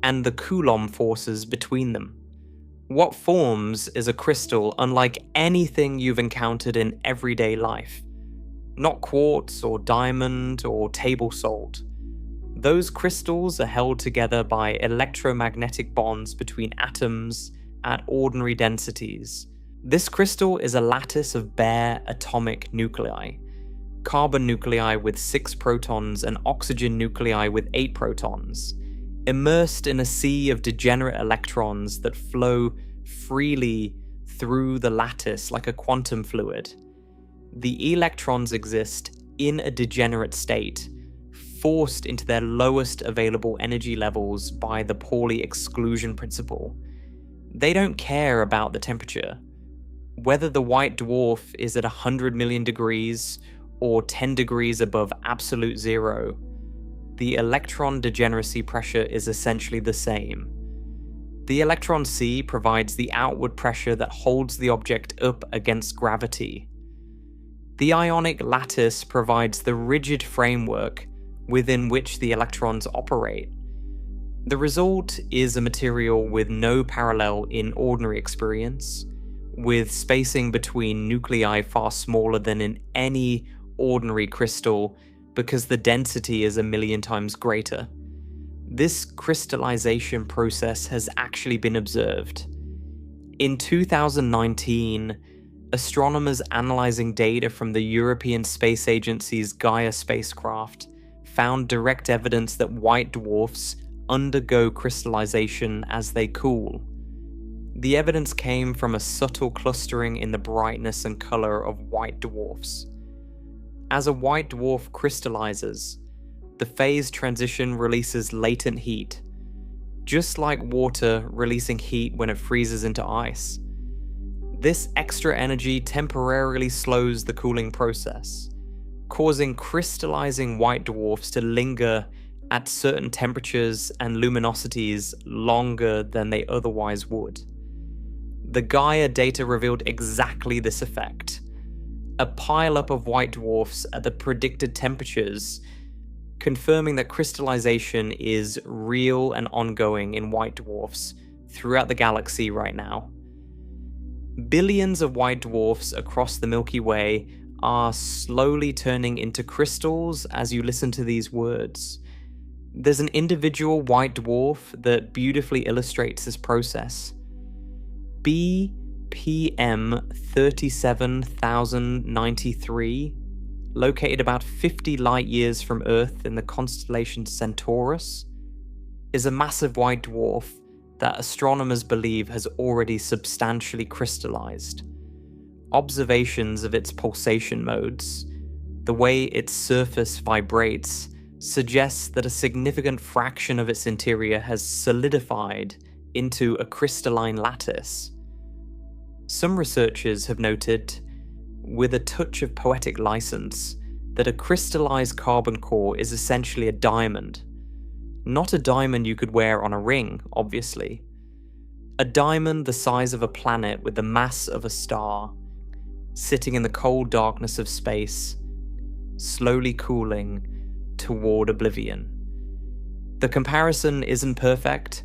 and the Coulomb forces between them. What forms is a crystal unlike anything you've encountered in everyday life. Not quartz or diamond or table salt. Those crystals are held together by electromagnetic bonds between atoms at ordinary densities. This crystal is a lattice of bare atomic nuclei, carbon nuclei with 6 protons and oxygen nuclei with 8 protons, immersed in a sea of degenerate electrons that flow freely through the lattice like a quantum fluid. The electrons exist in a degenerate state, forced into their lowest available energy levels by the Pauli exclusion principle. They don't care about the temperature. Whether the white dwarf is at 100 million degrees or 10 degrees above absolute zero, the electron degeneracy pressure is essentially the same. The electron sea provides the outward pressure that holds the object up against gravity. The ionic lattice provides the rigid framework within which the electrons operate. The result is a material with no parallel in ordinary experience, with spacing between nuclei far smaller than in any ordinary crystal because the density is 1,000,000 times greater. This crystallization process has actually been observed. In 2019, astronomers analyzing data from the European Space Agency's Gaia spacecraft found direct evidence that white dwarfs undergo crystallization as they cool. The evidence came from a subtle clustering in the brightness and color of white dwarfs. As a white dwarf crystallizes, the phase transition releases latent heat, just like water releasing heat when it freezes into ice. This extra energy temporarily slows the cooling process, causing crystallizing white dwarfs to linger at certain temperatures and luminosities longer than they otherwise would. The Gaia data revealed exactly this effect. A pileup of white dwarfs at the predicted temperatures, confirming that crystallization is real and ongoing in white dwarfs throughout the galaxy right now. Billions of white dwarfs across the Milky Way are slowly turning into crystals as you listen to these words. There's an individual white dwarf that beautifully illustrates this process. BPM 37093, located about 50 light years from Earth in the constellation Centaurus, is a massive white dwarf that astronomers believe has already substantially crystallized. Observations of its pulsation modes, the way its surface vibrates, suggests that a significant fraction of its interior has solidified into a crystalline lattice. Some researchers have noted, with a touch of poetic license, that a crystallized carbon core is essentially a diamond. Not a diamond you could wear on a ring, obviously. A diamond the size of a planet with the mass of a star, sitting in the cold darkness of space, slowly cooling toward oblivion. The comparison isn't perfect,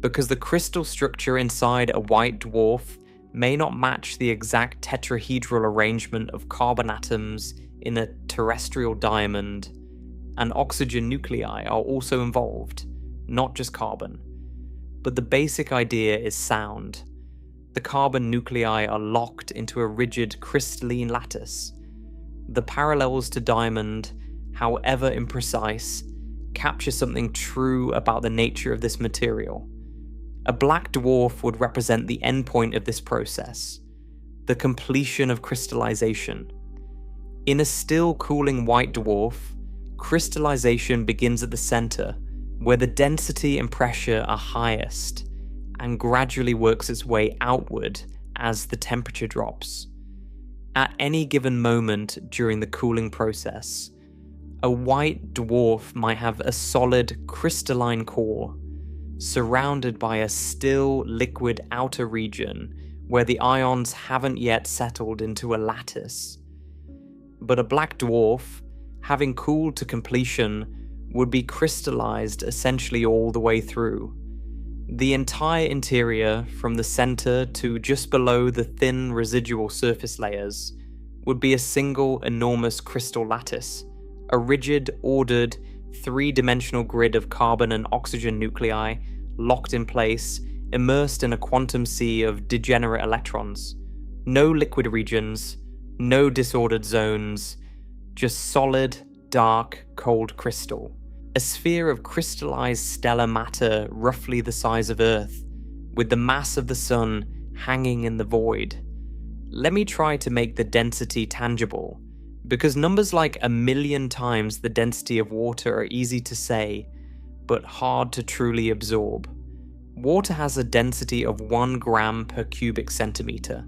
because the crystal structure inside a white dwarf may not match the exact tetrahedral arrangement of carbon atoms in a terrestrial diamond, and oxygen nuclei are also involved, not just carbon. But the basic idea is sound. The carbon nuclei are locked into a rigid crystalline lattice. The parallels to diamond, however imprecise, capture something true about the nature of this material. A black dwarf would represent the endpoint of this process, the completion of crystallization. In a still cooling white dwarf, crystallization begins at the center, where the density and pressure are highest, and gradually works its way outward as the temperature drops. At any given moment during the cooling process, a white dwarf might have a solid crystalline core, surrounded by a still liquid outer region where the ions haven't yet settled into a lattice. But a black dwarf, having cooled to completion, would be crystallized essentially all the way through. The entire interior, from the center to just below the thin residual surface layers, would be a single enormous crystal lattice, a rigid, ordered, three-dimensional grid of carbon and oxygen nuclei locked in place, immersed in a quantum sea of degenerate electrons. No liquid regions, no disordered zones, just solid, dark, cold crystal. A sphere of crystallized stellar matter roughly the size of Earth, with the mass of the Sun hanging in the void. Let me try to make the density tangible, because numbers like 1,000,000 times the density of water are easy to say, but hard to truly absorb. Water has a density of 1 gram per cubic centimeter.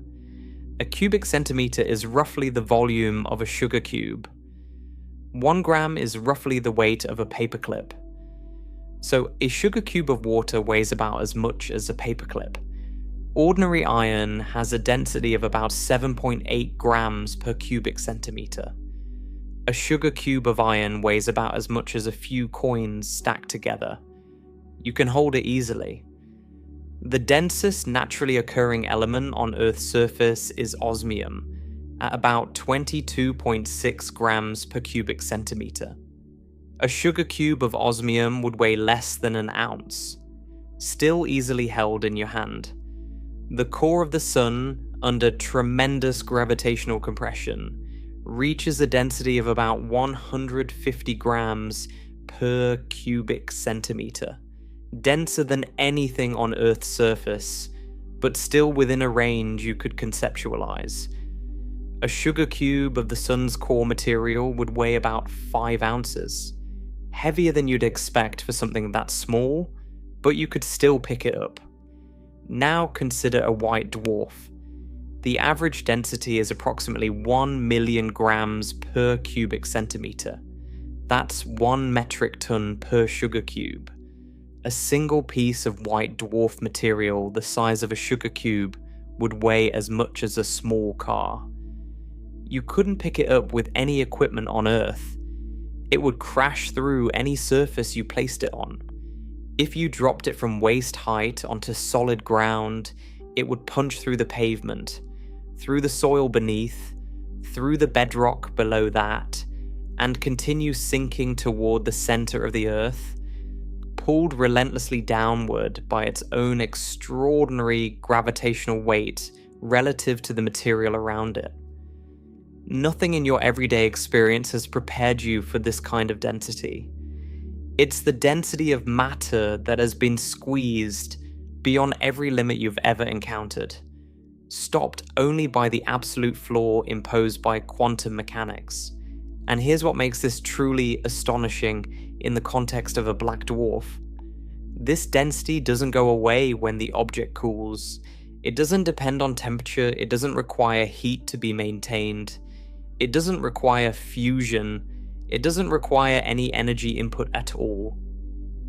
A cubic centimeter is roughly the volume of a sugar cube. 1 gram is roughly the weight of a paperclip. So a sugar cube of water weighs about as much as a paperclip. Ordinary iron has a density of about 7.8 grams per cubic centimeter. A sugar cube of iron weighs about as much as a few coins stacked together. You can hold it easily. The densest naturally occurring element on Earth's surface is osmium, at about 22.6 grams per cubic centimeter. A sugar cube of osmium would weigh less than an ounce, still easily held in your hand. The core of the Sun, under tremendous gravitational compression, reaches a density of about 150 grams per cubic centimeter, denser than anything on Earth's surface, but still within a range you could conceptualize. A sugar cube of the Sun's core material would weigh about 5 ounces, heavier than you'd expect for something that small, but you could still pick it up. Now consider a white dwarf. The average density is approximately 1,000,000 grams per cubic centimeter. That's 1 metric ton per sugar cube. A single piece of white dwarf material the size of a sugar cube would weigh as much as a small car. You couldn't pick it up with any equipment on Earth. It would crash through any surface you placed it on. If you dropped it from waist height onto solid ground, it would punch through the pavement, through the soil beneath, through the bedrock below that, and continue sinking toward the center of the Earth, pulled relentlessly downward by its own extraordinary gravitational weight relative to the material around it. Nothing in your everyday experience has prepared you for this kind of density. It's the density of matter that has been squeezed beyond every limit you've ever encountered, stopped only by the absolute flaw imposed by quantum mechanics. And here's what makes this truly astonishing in the context of a black dwarf. This density doesn't go away when the object cools. It doesn't depend on temperature, it doesn't require heat to be maintained. It doesn't require fusion. It doesn't require any energy input at all.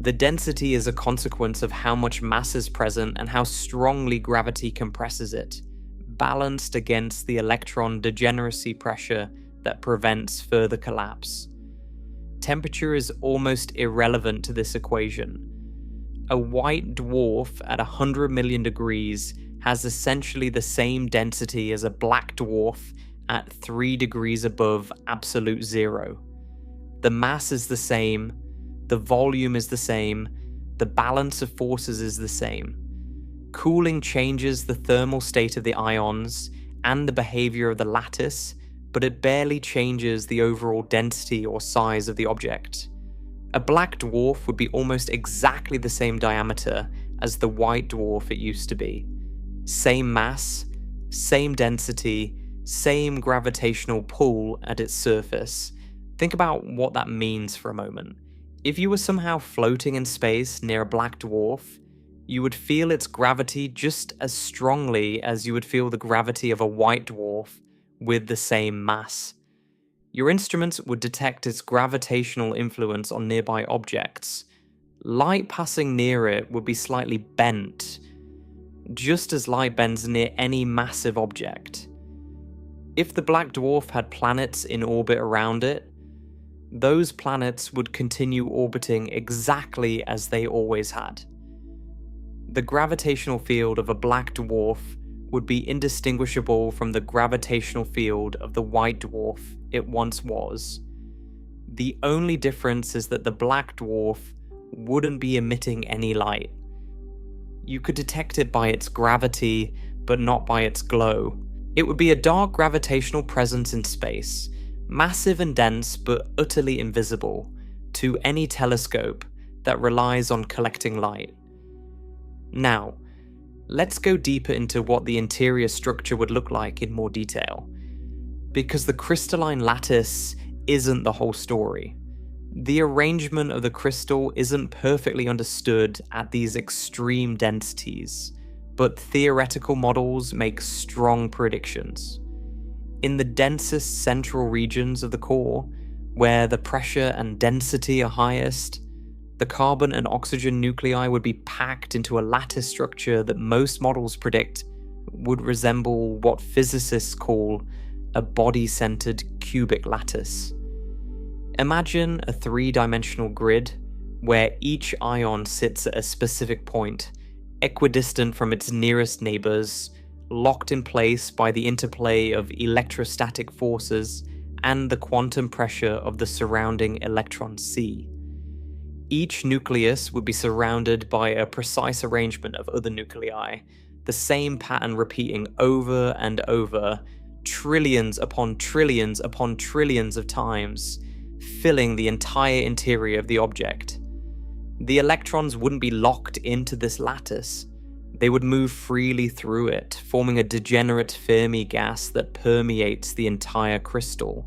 The density is a consequence of how much mass is present and how strongly gravity compresses it, balanced against the electron degeneracy pressure that prevents further collapse. Temperature is almost irrelevant to this equation. A white dwarf at 100 million degrees has essentially the same density as a black dwarf at 3 degrees above absolute zero. The mass is the same, the volume is the same, the balance of forces is the same. Cooling changes the thermal state of the ions and the behavior of the lattice, but it barely changes the overall density or size of the object. A black dwarf would be almost exactly the same diameter as the white dwarf it used to be. Same mass, same density, same gravitational pull at its surface. Think about what that means for a moment. If you were somehow floating in space near a black dwarf, you would feel its gravity just as strongly as you would feel the gravity of a white dwarf with the same mass. Your instruments would detect its gravitational influence on nearby objects. Light passing near it would be slightly bent, just as light bends near any massive object. If the black dwarf had planets in orbit around it, those planets would continue orbiting exactly as they always had. The gravitational field of a black dwarf would be indistinguishable from the gravitational field of the white dwarf it once was. The only difference is that the black dwarf wouldn't be emitting any light. You could detect it by its gravity, but not by its glow. It would be a dark gravitational presence in space, massive and dense but utterly invisible to any telescope that relies on collecting light. Now, let's go deeper into what the interior structure would look like in more detail, because the crystalline lattice isn't the whole story. The arrangement of the crystal isn't perfectly understood at these extreme densities, but theoretical models make strong predictions. In the densest central regions of the core, where the pressure and density are highest, the carbon and oxygen nuclei would be packed into a lattice structure that most models predict would resemble what physicists call a body-centered cubic lattice. Imagine a three-dimensional grid where each ion sits at a specific point, equidistant from its nearest neighbors, locked in place by the interplay of electrostatic forces and the quantum pressure of the surrounding electron sea. Each nucleus would be surrounded by a precise arrangement of other nuclei, the same pattern repeating over and over, trillions upon trillions upon trillions of times, filling the entire interior of the object. The electrons wouldn't be locked into this lattice. They would move freely through it, forming a degenerate Fermi gas that permeates the entire crystal.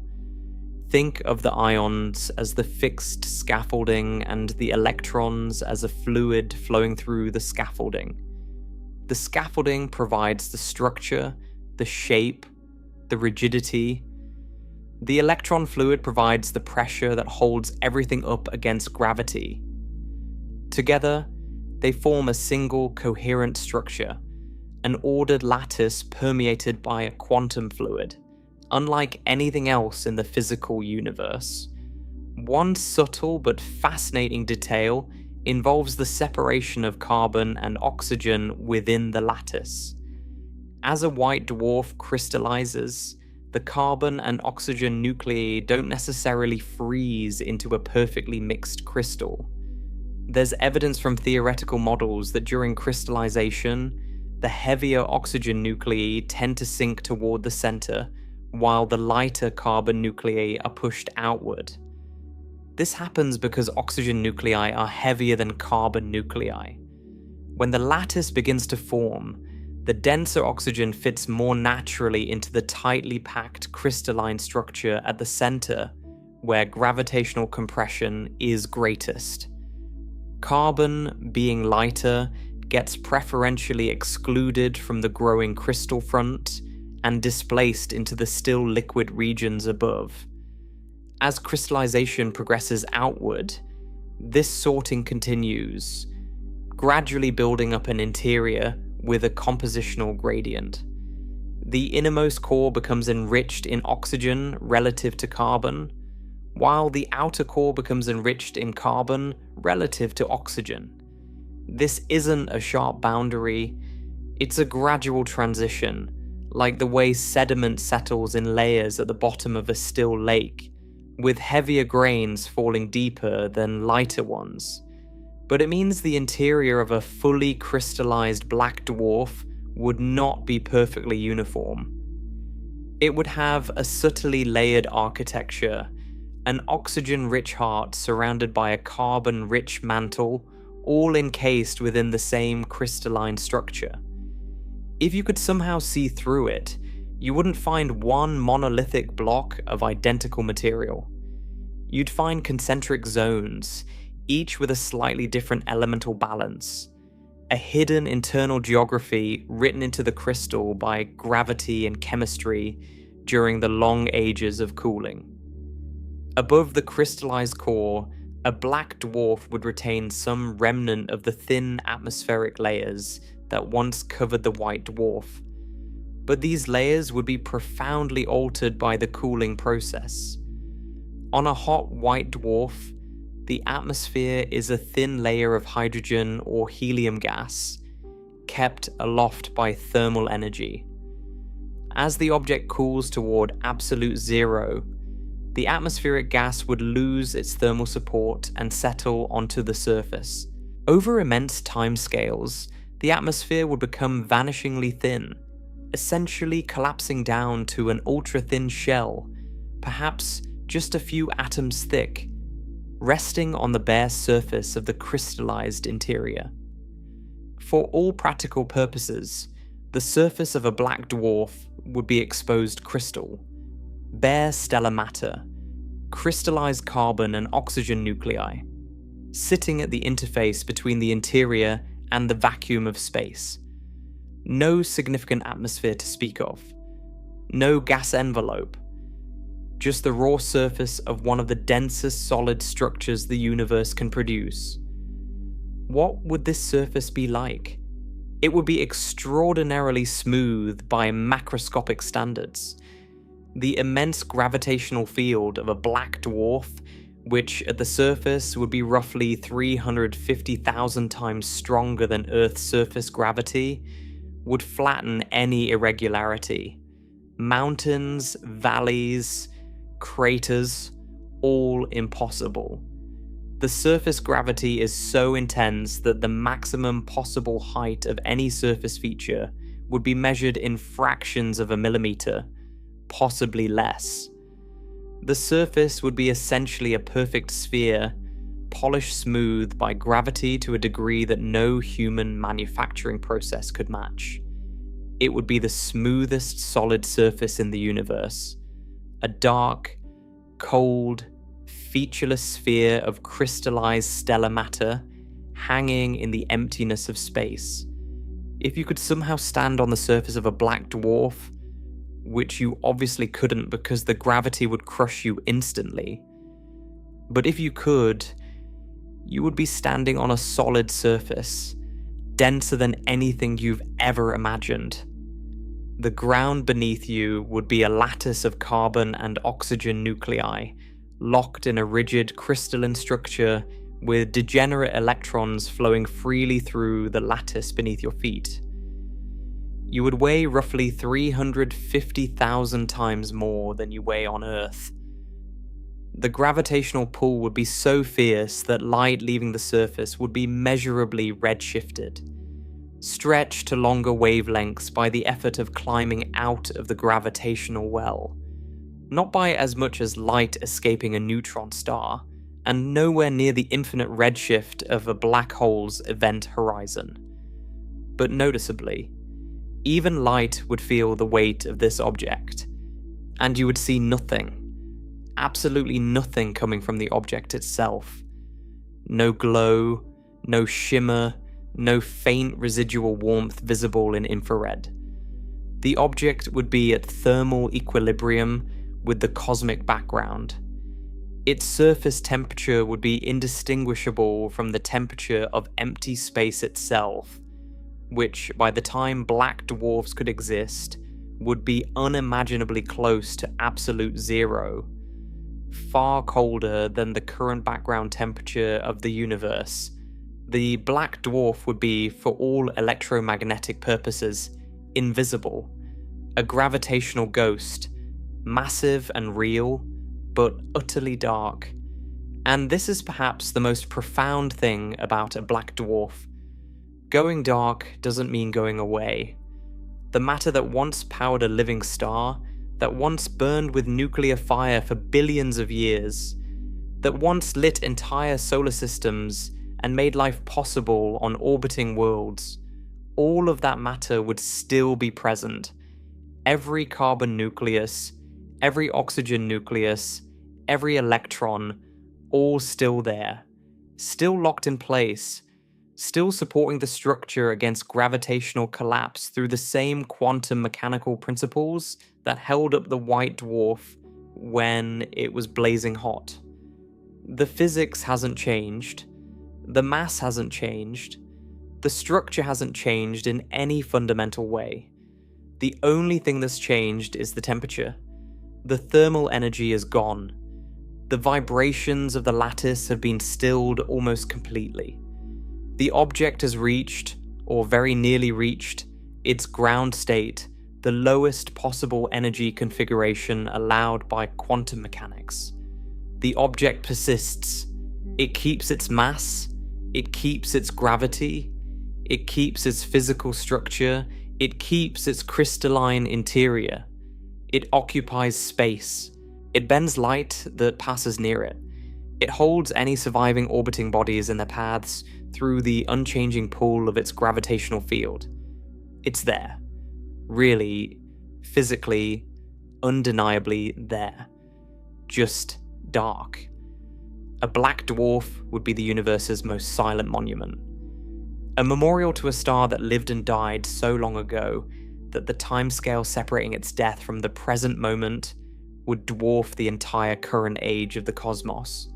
Think of the ions as the fixed scaffolding and the electrons as a fluid flowing through the scaffolding. The scaffolding provides the structure, the shape, the rigidity. The electron fluid provides the pressure that holds everything up against gravity. Together, they form a single coherent structure, an ordered lattice permeated by a quantum fluid, unlike anything else in the physical universe. One subtle but fascinating detail involves the separation of carbon and oxygen within the lattice. As a white dwarf crystallizes, the carbon and oxygen nuclei don't necessarily freeze into a perfectly mixed crystal. There's evidence from theoretical models that during crystallization, the heavier oxygen nuclei tend to sink toward the center, while the lighter carbon nuclei are pushed outward. This happens because oxygen nuclei are heavier than carbon nuclei. When the lattice begins to form, the denser oxygen fits more naturally into the tightly packed crystalline structure at the center, where gravitational compression is greatest. Carbon, being lighter, gets preferentially excluded from the growing crystal front and displaced into the still liquid regions above. As crystallization progresses outward, this sorting continues, gradually building up an interior with a compositional gradient. The innermost core becomes enriched in oxygen relative to carbon, while the outer core becomes enriched in carbon relative to oxygen. This isn't a sharp boundary, it's a gradual transition, like the way sediment settles in layers at the bottom of a still lake, with heavier grains falling deeper than lighter ones. But it means the interior of a fully crystallized black dwarf would not be perfectly uniform. It would have a subtly layered architecture, an oxygen-rich heart surrounded by a carbon-rich mantle, all encased within the same crystalline structure. If you could somehow see through it, you wouldn't find one monolithic block of identical material. You'd find concentric zones, each with a slightly different elemental balance, a hidden internal geography written into the crystal by gravity and chemistry during the long ages of cooling. Above the crystallized core, a black dwarf would retain some remnant of the thin atmospheric layers that once covered the white dwarf. But these layers would be profoundly altered by the cooling process. On a hot white dwarf, the atmosphere is a thin layer of hydrogen or helium gas, kept aloft by thermal energy. As the object cools toward absolute zero, the atmospheric gas would lose its thermal support and settle onto the surface. Over immense timescales, the atmosphere would become vanishingly thin, essentially collapsing down to an ultra-thin shell, perhaps just a few atoms thick, resting on the bare surface of the crystallized interior. For all practical purposes, the surface of a black dwarf would be exposed crystal, bare stellar matter, crystallized carbon and oxygen nuclei, sitting at the interface between the interior and the vacuum of space. No significant atmosphere to speak of, no gas envelope, just the raw surface of one of the densest solid structures the universe can produce. What would this surface be like? It would be extraordinarily smooth by macroscopic standards. The immense gravitational field of a black dwarf, which at the surface would be roughly 350,000 times stronger than Earth's surface gravity, would flatten any irregularity. Mountains, valleys, craters, all impossible. The surface gravity is so intense that the maximum possible height of any surface feature would be measured in fractions of a millimeter, possibly less. The surface would be essentially a perfect sphere, polished smooth by gravity to a degree that no human manufacturing process could match. It would be the smoothest solid surface in the universe. A dark, cold, featureless sphere of crystallized stellar matter hanging in the emptiness of space. If you could somehow stand on the surface of a black dwarf, which you obviously couldn't because the gravity would crush you instantly, but if you could, you would be standing on a solid surface, denser than anything you've ever imagined. The ground beneath you would be a lattice of carbon and oxygen nuclei, locked in a rigid crystalline structure with degenerate electrons flowing freely through the lattice beneath your feet. You would weigh roughly 350,000 times more than you weigh on Earth. The gravitational pull would be so fierce that light leaving the surface would be measurably redshifted, stretched to longer wavelengths by the effort of climbing out of the gravitational well. Not by as much as light escaping a neutron star, and nowhere near the infinite redshift of a black hole's event horizon. But noticeably, even light would feel the weight of this object, and you would see nothing, absolutely nothing coming from the object itself. No glow, no shimmer, no faint residual warmth visible in infrared. The object would be at thermal equilibrium with the cosmic background. Its surface temperature would be indistinguishable from the temperature of empty space itself, which, by the time black dwarfs could exist, would be unimaginably close to absolute zero, far colder than the current background temperature of the universe. The black dwarf would be, for all electromagnetic purposes, invisible, a gravitational ghost, massive and real, but utterly dark. And this is perhaps the most profound thing about a black dwarf. Going dark doesn't mean going away. The matter that once powered a living star, that once burned with nuclear fire for billions of years, that once lit entire solar systems and made life possible on orbiting worlds, all of that matter would still be present. Every carbon nucleus, every oxygen nucleus, every electron, all still there, still locked in place, still supporting the structure against gravitational collapse through the same quantum mechanical principles that held up the white dwarf when it was blazing hot. The physics hasn't changed, the mass hasn't changed, the structure hasn't changed in any fundamental way. The only thing that's changed is the temperature. The thermal energy is gone. The vibrations of the lattice have been stilled almost completely. The object has reached, or very nearly reached, its ground state, the lowest possible energy configuration allowed by quantum mechanics. The object persists. It keeps its mass, it keeps its gravity, it keeps its physical structure, it keeps its crystalline interior. It occupies space. It bends light that passes near it. It holds any surviving orbiting bodies in their paths through the unchanging pull of its gravitational field. It's there. Really, physically, undeniably there. Just dark. A black dwarf would be the universe's most silent monument. A memorial to a star that lived and died so long ago that the timescale separating its death from the present moment would dwarf the entire current age of the cosmos.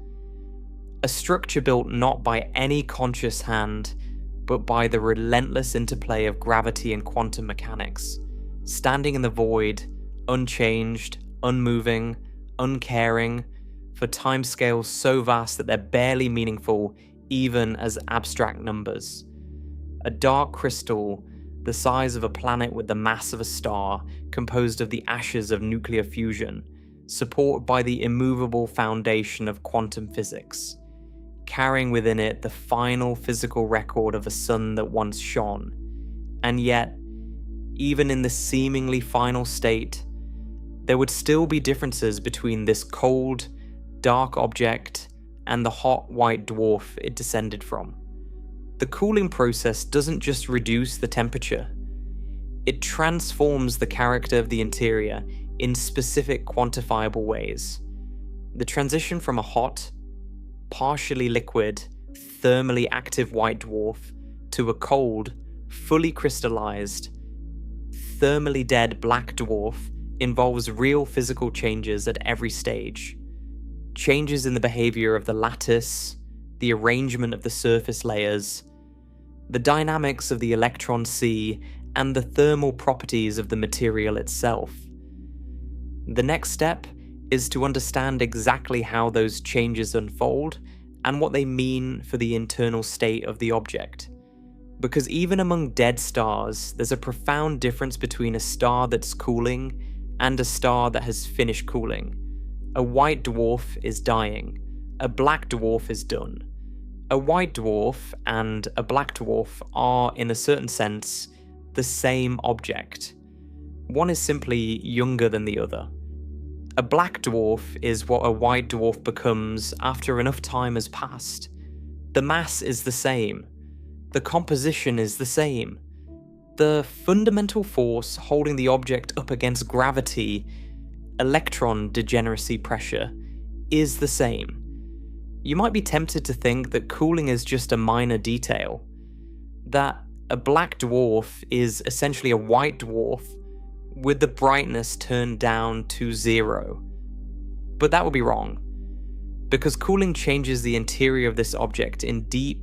A structure built not by any conscious hand, but by the relentless interplay of gravity and quantum mechanics, standing in the void, unchanged, unmoving, uncaring, for timescales so vast that they're barely meaningful even as abstract numbers. A dark crystal the size of a planet with the mass of a star, composed of the ashes of nuclear fusion, supported by the immovable foundation of quantum physics, carrying within it the final physical record of a sun that once shone. And yet, even in the seemingly final state, there would still be differences between this cold, dark object and the hot white dwarf it descended from. The cooling process doesn't just reduce the temperature, it transforms the character of the interior in specific quantifiable ways. The transition from a hot, partially liquid, thermally active white dwarf to a cold, fully crystallized, thermally dead black dwarf involves real physical changes at every stage. Changes in the behavior of the lattice, the arrangement of the surface layers, the dynamics of the electron sea, and the thermal properties of the material itself. The next step is to understand exactly how those changes unfold and what they mean for the internal state of the object. Because even among dead stars, there's a profound difference between a star that's cooling and a star that has finished cooling. A white dwarf is dying. A black dwarf is done. A white dwarf and a black dwarf are, in a certain sense, the same object. One is simply younger than the other. A black dwarf is what a white dwarf becomes after enough time has passed. The mass is the same. The composition is the same. The fundamental force holding the object up against gravity, electron degeneracy pressure, is the same. You might be tempted to think that cooling is just a minor detail, that a black dwarf is essentially a white dwarf with the brightness turned down to 0. But that would be wrong, because cooling changes the interior of this object in deep,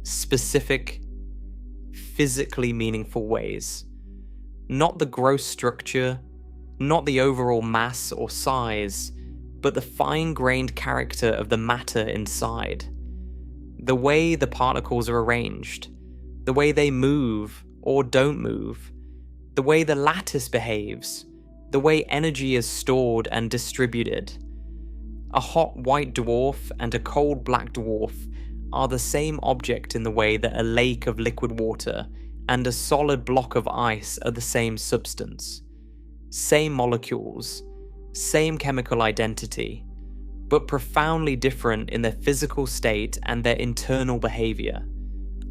specific, physically meaningful ways. Not the gross structure, not the overall mass or size, but the fine-grained character of the matter inside. The way the particles are arranged, the way they move or don't move, the way the lattice behaves, the way energy is stored and distributed. A hot white dwarf and a cold black dwarf are the same object in the way that a lake of liquid water and a solid block of ice are the same substance. Same molecules, same chemical identity, but profoundly different in their physical state and their internal behavior.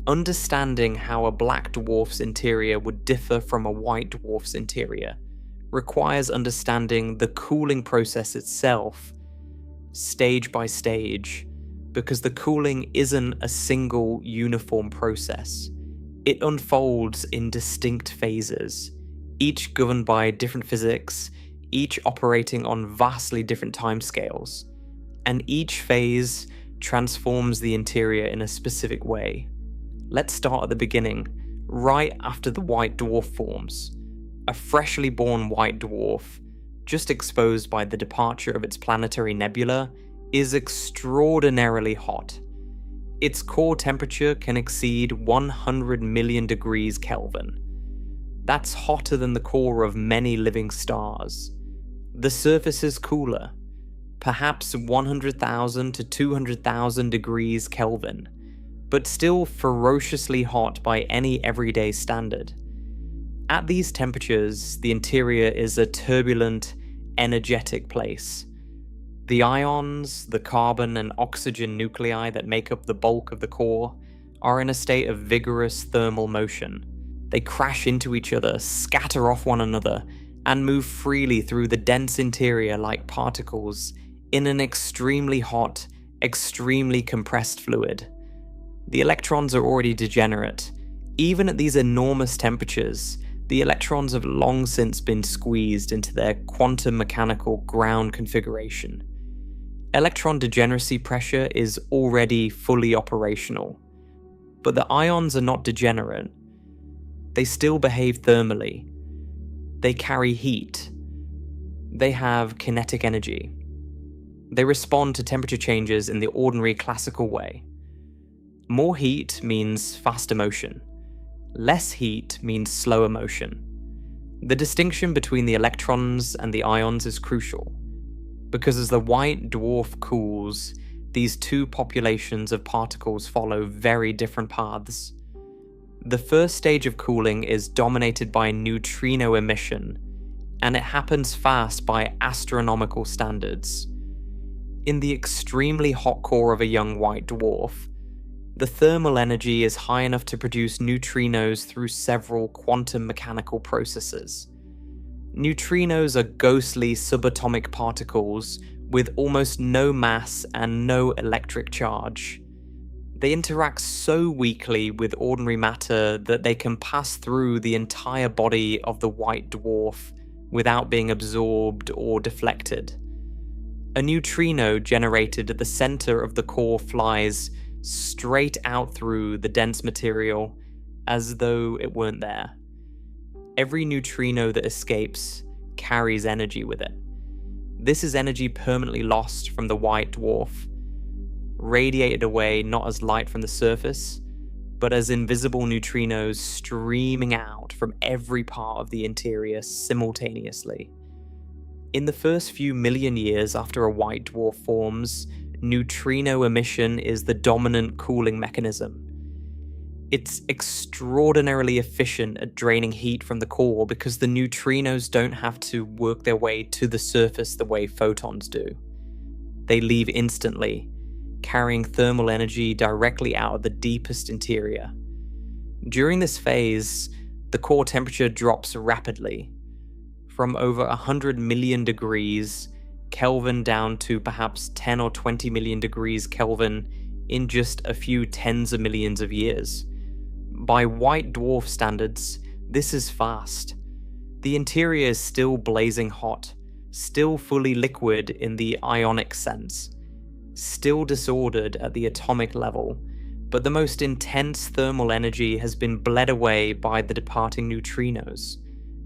Understanding how a black dwarf's interior would differ from a white dwarf's interior requires understanding the cooling process itself, stage by stage, because the cooling isn't a single uniform process. It unfolds in distinct phases, each governed by different physics, each operating on vastly different timescales, and each phase transforms the interior in a specific way. Let's start at the beginning, right after the white dwarf forms. A freshly born white dwarf, just exposed by the departure of its planetary nebula, is extraordinarily hot. Its core temperature can exceed 100 million degrees Kelvin. That's hotter than the core of many living stars. The surface is cooler, perhaps 100,000 to 200,000 degrees Kelvin, but still ferociously hot by any everyday standard. At these temperatures, the interior is a turbulent, energetic place. The ions, the carbon and oxygen nuclei that make up the bulk of the core, are in a state of vigorous thermal motion. They crash into each other, scatter off one another, and move freely through the dense interior like particles in an extremely hot, extremely compressed fluid. The electrons are already degenerate. Even at these enormous temperatures, the electrons have long since been squeezed into their quantum mechanical ground configuration. Electron degeneracy pressure is already fully operational. But the ions are not degenerate. They still behave thermally. They carry heat. They have kinetic energy. They respond to temperature changes in the ordinary classical way. More heat means faster motion. Less heat means slower motion. The distinction between the electrons and the ions is crucial, because as the white dwarf cools, these two populations of particles follow very different paths. The first stage of cooling is dominated by neutrino emission, and it happens fast by astronomical standards. In the extremely hot core of a young white dwarf, the thermal energy is high enough to produce neutrinos through several quantum mechanical processes. Neutrinos are ghostly subatomic particles with almost no mass and no electric charge. They interact so weakly with ordinary matter that they can pass through the entire body of the white dwarf without being absorbed or deflected. A neutrino generated at the center of the core flies straight out through the dense material as though it weren't there. Every neutrino that escapes carries energy with it. This is energy permanently lost from the white dwarf, radiated away not as light from the surface, but as invisible neutrinos streaming out from every part of the interior simultaneously. In the first few million years after a white dwarf forms, neutrino emission is the dominant cooling mechanism. It's extraordinarily efficient at draining heat from the core because the neutrinos don't have to work their way to the surface the way photons do. They leave instantly, carrying thermal energy directly out of the deepest interior. During this phase, the core temperature drops rapidly, from over 100 million degrees Kelvin down to perhaps 10 or 20 million degrees Kelvin in just a few tens of millions of years. By white dwarf standards, this is fast. The interior is still blazing hot, still fully liquid in the ionic sense, still disordered at the atomic level, but the most intense thermal energy has been bled away by the departing neutrinos.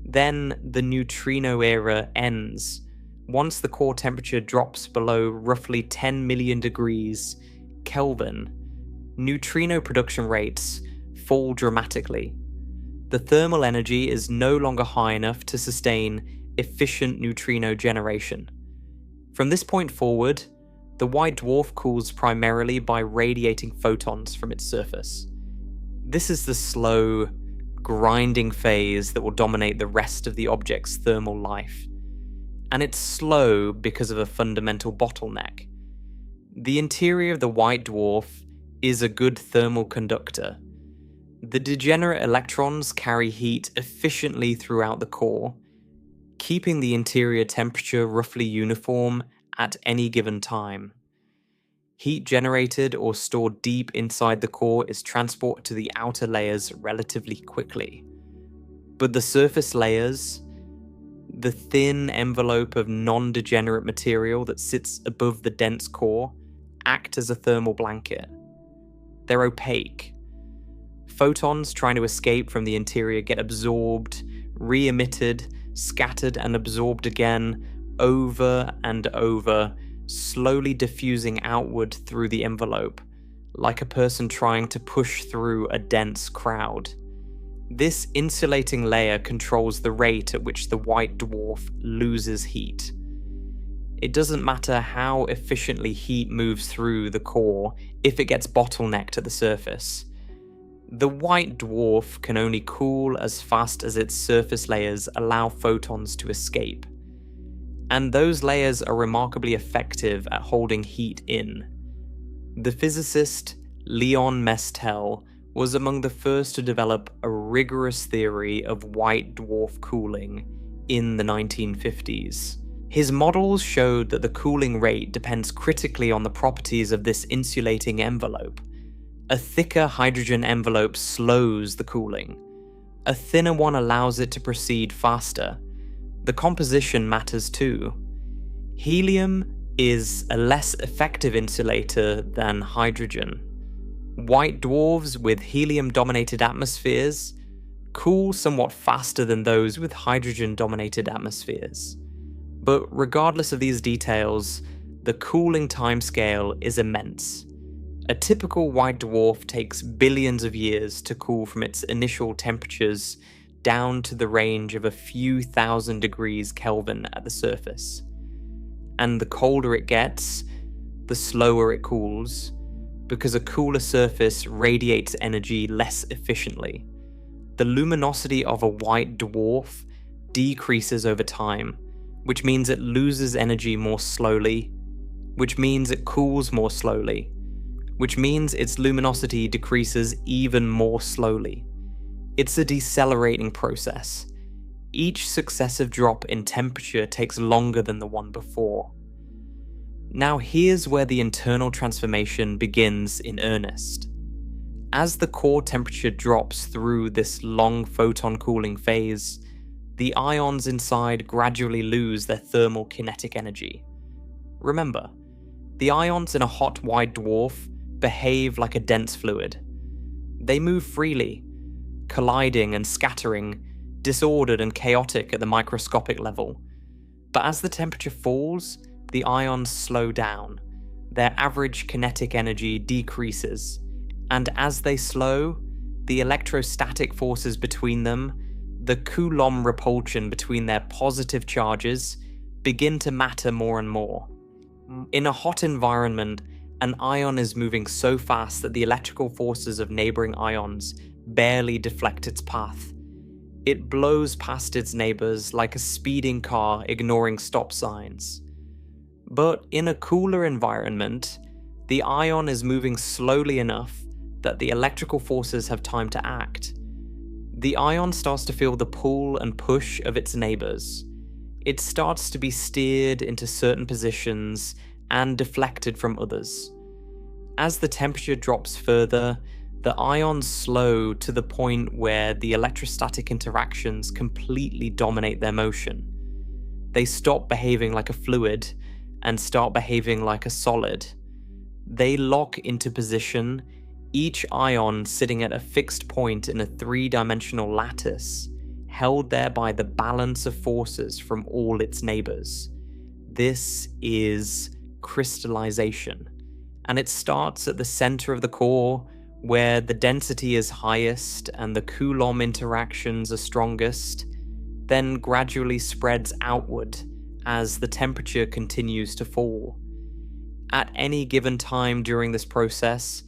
Then the neutrino era ends. Once the core temperature drops below roughly 10 million degrees Kelvin, neutrino production rates fall dramatically. The thermal energy is no longer high enough to sustain efficient neutrino generation. From this point forward, the white dwarf cools primarily by radiating photons from its surface. This is the slow, grinding phase that will dominate the rest of the object's thermal life. And it's slow because of a fundamental bottleneck. The interior of the white dwarf is a good thermal conductor. The degenerate electrons carry heat efficiently throughout the core, keeping the interior temperature roughly uniform at any given time. Heat generated or stored deep inside the core is transported to the outer layers relatively quickly. But the surface layers, the thin envelope of non-degenerate material that sits above the dense core, act as a thermal blanket. They're opaque. Photons trying to escape from the interior get absorbed, re-emitted, scattered and absorbed again, over and over, slowly diffusing outward through the envelope, like a person trying to push through a dense crowd. This insulating layer controls the rate at which the white dwarf loses heat. It doesn't matter how efficiently heat moves through the core if it gets bottlenecked at the surface. The white dwarf can only cool as fast as its surface layers allow photons to escape. And those layers are remarkably effective at holding heat in. The physicist Leon Mestel was among the first to develop a rigorous theory of white dwarf cooling in the 1950s. His models showed that the cooling rate depends critically on the properties of this insulating envelope. A thicker hydrogen envelope slows the cooling. A thinner one allows it to proceed faster. The composition matters too. Helium is a less effective insulator than hydrogen. White dwarfs with helium-dominated atmospheres cool somewhat faster than those with hydrogen-dominated atmospheres. But regardless of these details, the cooling timescale is immense. A typical white dwarf takes billions of years to cool from its initial temperatures down to the range of a few thousand degrees Kelvin at the surface. And the colder it gets, the slower it cools, because a cooler surface radiates energy less efficiently. The luminosity of a white dwarf decreases over time, which means it loses energy more slowly, which means it cools more slowly, which means its luminosity decreases even more slowly. It's a decelerating process. Each successive drop in temperature takes longer than the one before. Now here's where the internal transformation begins in earnest. As the core temperature drops through this long photon cooling phase, the ions inside gradually lose their thermal kinetic energy. Remember, the ions in a hot white dwarf behave like a dense fluid. They move freely, colliding and scattering, disordered and chaotic at the microscopic level. But as the temperature falls, the ions slow down. Their average kinetic energy decreases, and as they slow, the electrostatic forces between them, the Coulomb repulsion between their positive charges, begin to matter more and more. In a hot environment, an ion is moving so fast that the electrical forces of neighboring ions barely deflect its path. It blows past its neighbors like a speeding car ignoring stop signs. But in a cooler environment, the ion is moving slowly enough that the electrical forces have time to act. The ion starts to feel the pull and push of its neighbors. It starts to be steered into certain positions and deflected from others. As the temperature drops further, the ions slow to the point where the electrostatic interactions completely dominate their motion. They stop behaving like a fluid and start behaving like a solid. They lock into position, each ion sitting at a fixed point in a three-dimensional lattice, held there by the balance of forces from all its neighbors. This is crystallization, and it starts at the center of the core, where the density is highest and the Coulomb interactions are strongest, then gradually spreads outward as the temperature continues to fall. At any given time during this process,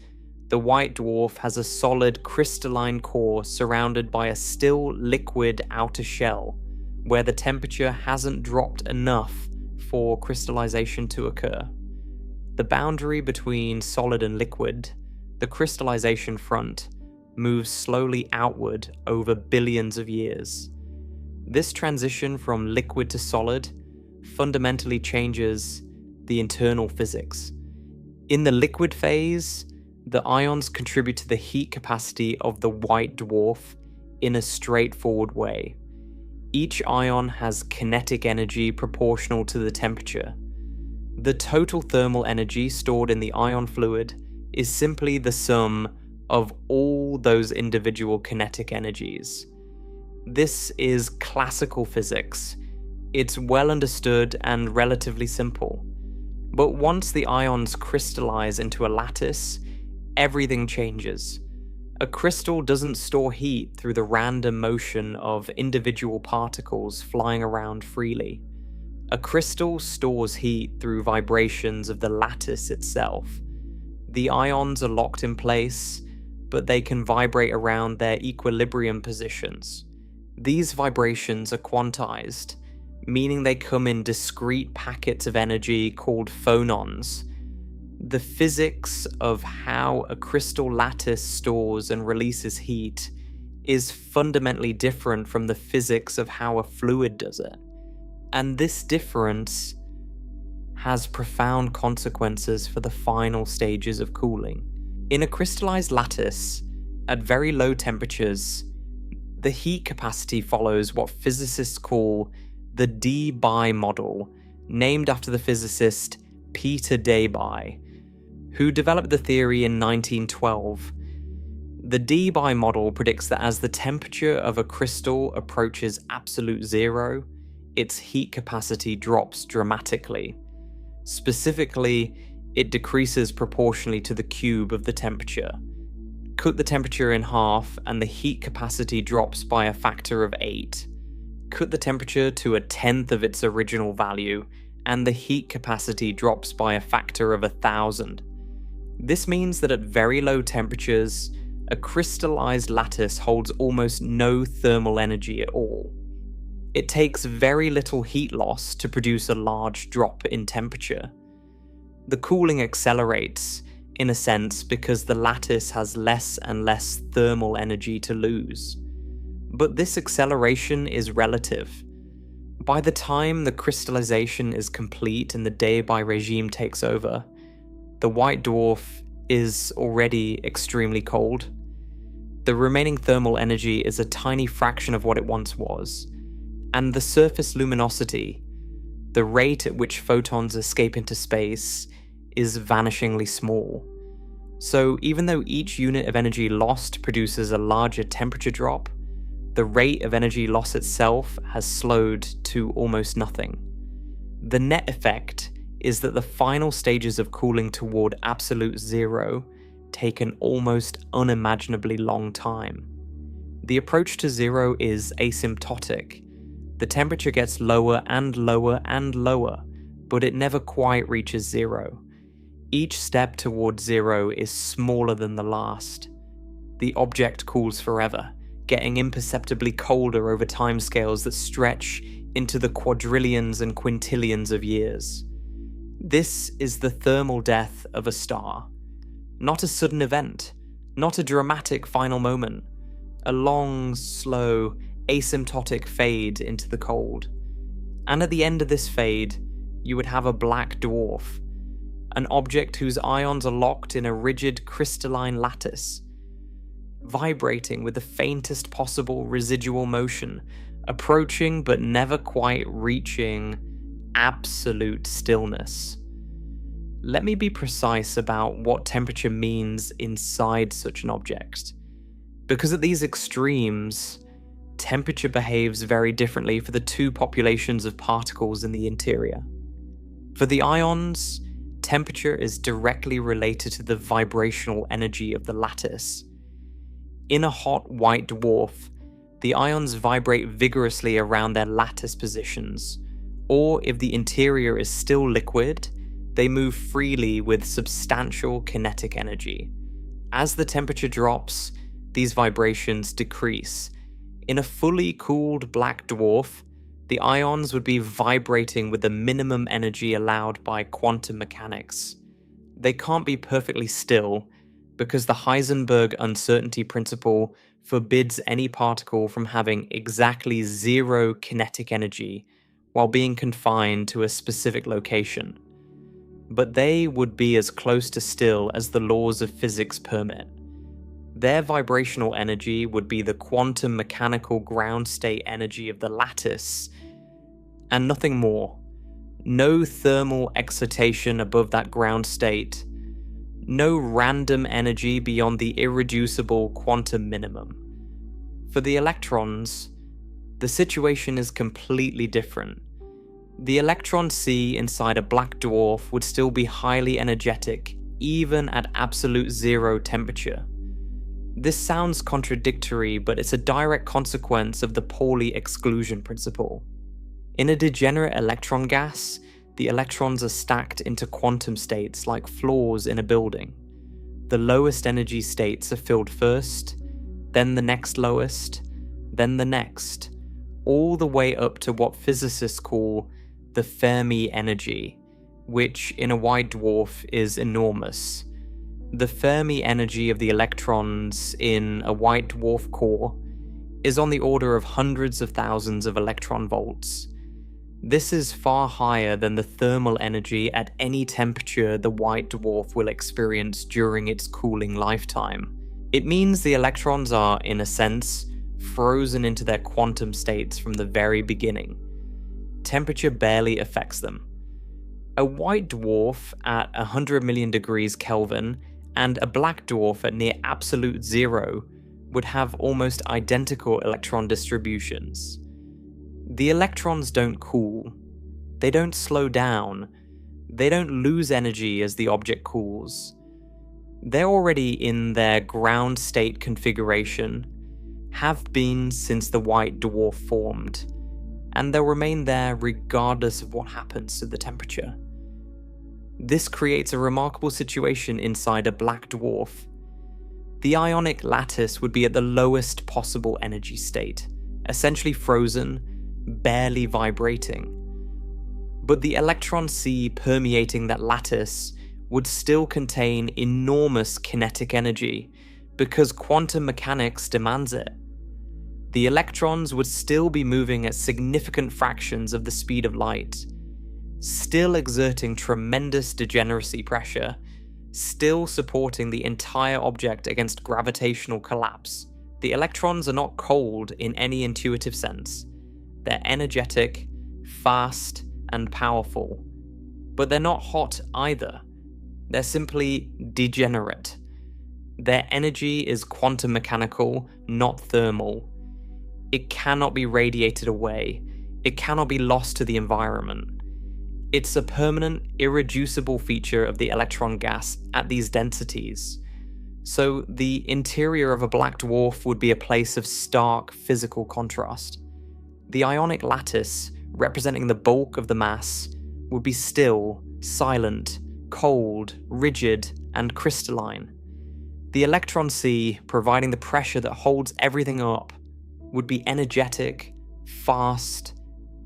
the white dwarf has a solid crystalline core surrounded by a still liquid outer shell, where the temperature hasn't dropped enough for crystallization to occur. The boundary between solid and liquid, the crystallization front, moves slowly outward over billions of years. This transition from liquid to solid fundamentally changes the internal physics. In the liquid phase, the ions contribute to the heat capacity of the white dwarf in a straightforward way. Each ion has kinetic energy proportional to the temperature. The total thermal energy stored in the ion fluid is simply the sum of all those individual kinetic energies. This is classical physics. It's well understood and relatively simple. But once the ions crystallize into a lattice, everything changes. A crystal doesn't store heat through the random motion of individual particles flying around freely. A crystal stores heat through vibrations of the lattice itself. The ions are locked in place, but they can vibrate around their equilibrium positions. These vibrations are quantized, meaning they come in discrete packets of energy called phonons. The physics of how a crystal lattice stores and releases heat is fundamentally different from the physics of how a fluid does it. And this difference has profound consequences for the final stages of cooling. In a crystallized lattice, at very low temperatures, the heat capacity follows what physicists call the Debye model, named after the physicist Peter Debye, who developed the theory in 1912. The Debye model predicts that as the temperature of a crystal approaches absolute zero, its heat capacity drops dramatically. Specifically, it decreases proportionally to the cube of the temperature. Cut the temperature in half and the heat capacity drops by a factor of 8. Cut the temperature to 1/10 of its original value and the heat capacity drops by a factor of 1,000. This means that at very low temperatures, a crystallized lattice holds almost no thermal energy at all. It takes very little heat loss to produce a large drop in temperature. The cooling accelerates, in a sense, because the lattice has less and less thermal energy to lose. But this acceleration is relative. By the time the crystallization is complete and the Debye regime takes over, the white dwarf is already extremely cold. The remaining thermal energy is a tiny fraction of what it once was, and the surface luminosity, the rate at which photons escape into space, is vanishingly small. So even though each unit of energy lost produces a larger temperature drop, the rate of energy loss itself has slowed to almost nothing. The net effect is that the final stages of cooling toward absolute zero take an almost unimaginably long time. The approach to zero is asymptotic. The temperature gets lower and lower and lower, but it never quite reaches zero. Each step toward zero is smaller than the last. The object cools forever, getting imperceptibly colder over timescales that stretch into the quadrillions and quintillions of years. This is the thermal death of a star. Not a sudden event, not a dramatic final moment, a long, slow, asymptotic fade into the cold. And at the end of this fade, you would have a black dwarf, an object whose ions are locked in a rigid crystalline lattice, vibrating with the faintest possible residual motion, approaching but never quite reaching absolute stillness. Let me be precise about what temperature means inside such an object, because at these extremes, temperature behaves very differently for the two populations of particles in the interior. For the ions, temperature is directly related to the vibrational energy of the lattice. In a hot white dwarf, the ions vibrate vigorously around their lattice positions, or if the interior is still liquid, they move freely with substantial kinetic energy. As the temperature drops, these vibrations decrease. In a fully cooled black dwarf, the ions would be vibrating with the minimum energy allowed by quantum mechanics. They can't be perfectly still, because the Heisenberg uncertainty principle forbids any particle from having exactly zero kinetic energy while being confined to a specific location. But they would be as close to still as the laws of physics permit. Their vibrational energy would be the quantum mechanical ground state energy of the lattice, and nothing more. No thermal excitation above that ground state. No random energy beyond the irreducible quantum minimum. For the electrons, the situation is completely different. The electron C inside a black dwarf would still be highly energetic, even at absolute zero temperature. This sounds contradictory, but it's a direct consequence of the Pauli exclusion principle. In a degenerate electron gas, the electrons are stacked into quantum states like floors in a building. The lowest energy states are filled first, then the next lowest, then the next, all the way up to what physicists call the Fermi energy, which in a white dwarf is enormous. The Fermi energy of the electrons in a white dwarf core is on the order of hundreds of thousands of electron volts. This is far higher than the thermal energy at any temperature the white dwarf will experience during its cooling lifetime. It means the electrons are, in a sense, frozen into their quantum states from the very beginning. Temperature barely affects them. A white dwarf at 100 million degrees Kelvin and a black dwarf at near absolute zero would have almost identical electron distributions. The electrons don't cool, they don't slow down, they don't lose energy as the object cools. They're already in their ground state configuration, have been since the white dwarf formed, and they'll remain there regardless of what happens to the temperature. This creates a remarkable situation inside a black dwarf. The ionic lattice would be at the lowest possible energy state, essentially frozen, barely vibrating. But the electron sea permeating that lattice would still contain enormous kinetic energy because quantum mechanics demands it. The electrons would still be moving at significant fractions of the speed of light, still exerting tremendous degeneracy pressure, still supporting the entire object against gravitational collapse. The electrons are not cold in any intuitive sense. They're energetic, fast, and powerful. But they're not hot either. They're simply degenerate. Their energy is quantum mechanical, not thermal. It cannot be radiated away. It cannot be lost to the environment. It's a permanent, irreducible feature of the electron gas at these densities. So the interior of a black dwarf would be a place of stark physical contrast. The ionic lattice, representing the bulk of the mass, would be still, silent, cold, rigid, and crystalline. The electron sea, providing the pressure that holds everything up, would be energetic, fast,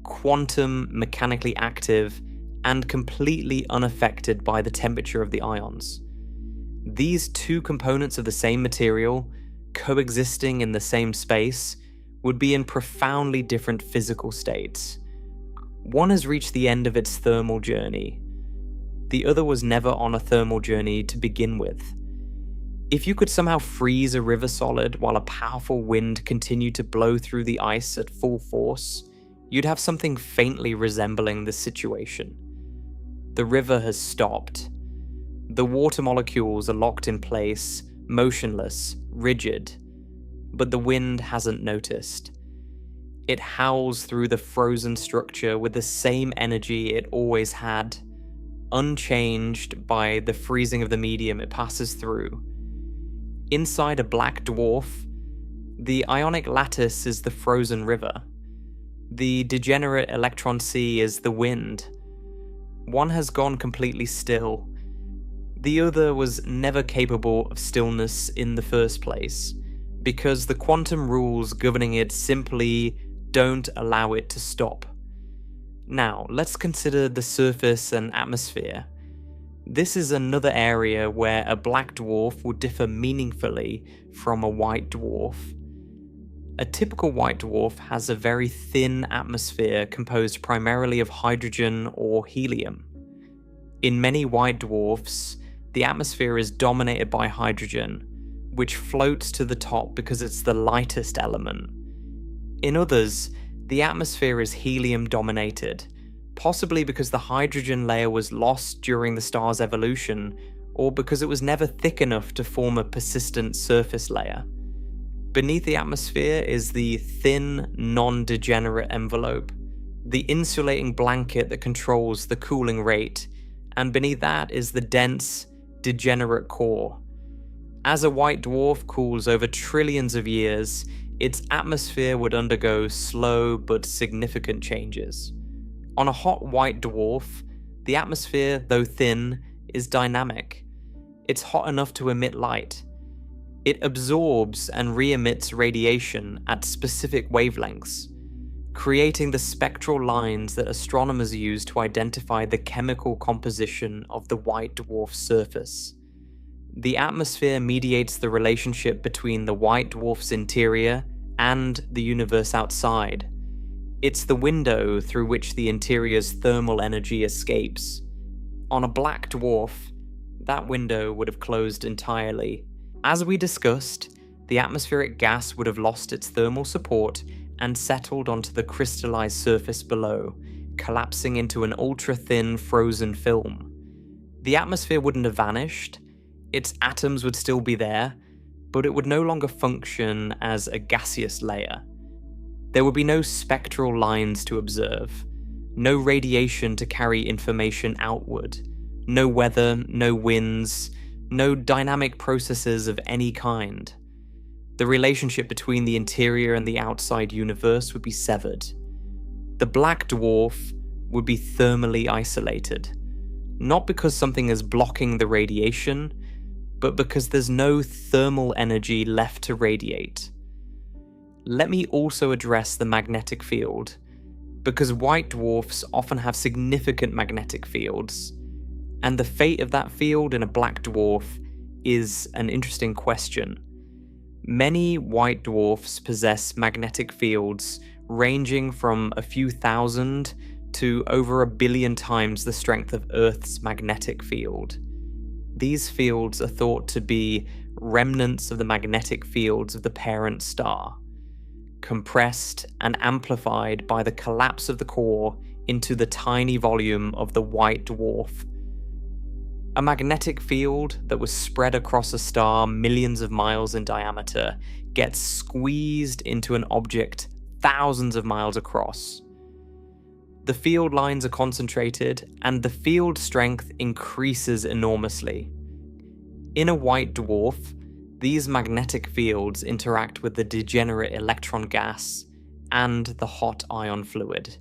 quantum mechanically active, and completely unaffected by the temperature of the ions. These two components of the same material, coexisting in the same space, would be in profoundly different physical states. One has reached the end of its thermal journey. The other was never on a thermal journey to begin with. If you could somehow freeze a river solid while a powerful wind continued to blow through the ice at full force, you'd have something faintly resembling this situation. The river has stopped. The water molecules are locked in place, motionless, rigid, but the wind hasn't noticed. It howls through the frozen structure with the same energy it always had, unchanged by the freezing of the medium it passes through. Inside a black dwarf, the ionic lattice is the frozen river. The degenerate electron sea is the wind. One has gone completely still. The other was never capable of stillness in the first place, because the quantum rules governing it simply don't allow it to stop. Now, let's consider the surface and atmosphere. This is another area where a black dwarf would differ meaningfully from a white dwarf. A typical white dwarf has a very thin atmosphere composed primarily of hydrogen or helium. In many white dwarfs, the atmosphere is dominated by hydrogen, which floats to the top because it's the lightest element. In others, the atmosphere is helium-dominated, possibly because the hydrogen layer was lost during the star's evolution, or because it was never thick enough to form a persistent surface layer. Beneath the atmosphere is the thin, non-degenerate envelope, the insulating blanket that controls the cooling rate, and beneath that is the dense, degenerate core. As a white dwarf cools over trillions of years, its atmosphere would undergo slow but significant changes. On a hot white dwarf, the atmosphere, though thin, is dynamic. It's hot enough to emit light. It absorbs and re-emits radiation at specific wavelengths, creating the spectral lines that astronomers use to identify the chemical composition of the white dwarf's surface. The atmosphere mediates the relationship between the white dwarf's interior and the universe outside. It's the window through which the interior's thermal energy escapes. On a black dwarf, that window would have closed entirely. As we discussed, the atmospheric gas would have lost its thermal support and settled onto the crystallized surface below, collapsing into an ultra-thin frozen film. The atmosphere wouldn't have vanished. Its atoms would still be there, but it would no longer function as a gaseous layer. There would be no spectral lines to observe, no radiation to carry information outward, no weather, no winds, no dynamic processes of any kind. The relationship between the interior and the outside universe would be severed. The black dwarf would be thermally isolated, not because something is blocking the radiation, but because there's no thermal energy left to radiate. Let me also address the magnetic field, because white dwarfs often have significant magnetic fields, and the fate of that field in a black dwarf is an interesting question. Many white dwarfs possess magnetic fields ranging from a few thousand to over 1 billion times the strength of Earth's magnetic field. These fields are thought to be remnants of the magnetic fields of the parent star, compressed and amplified by the collapse of the core into the tiny volume of the white dwarf. A magnetic field that was spread across a star millions of miles in diameter gets squeezed into an object thousands of miles across. The field lines are concentrated, and the field strength increases enormously. In a white dwarf, these magnetic fields interact with the degenerate electron gas and the hot ion fluid.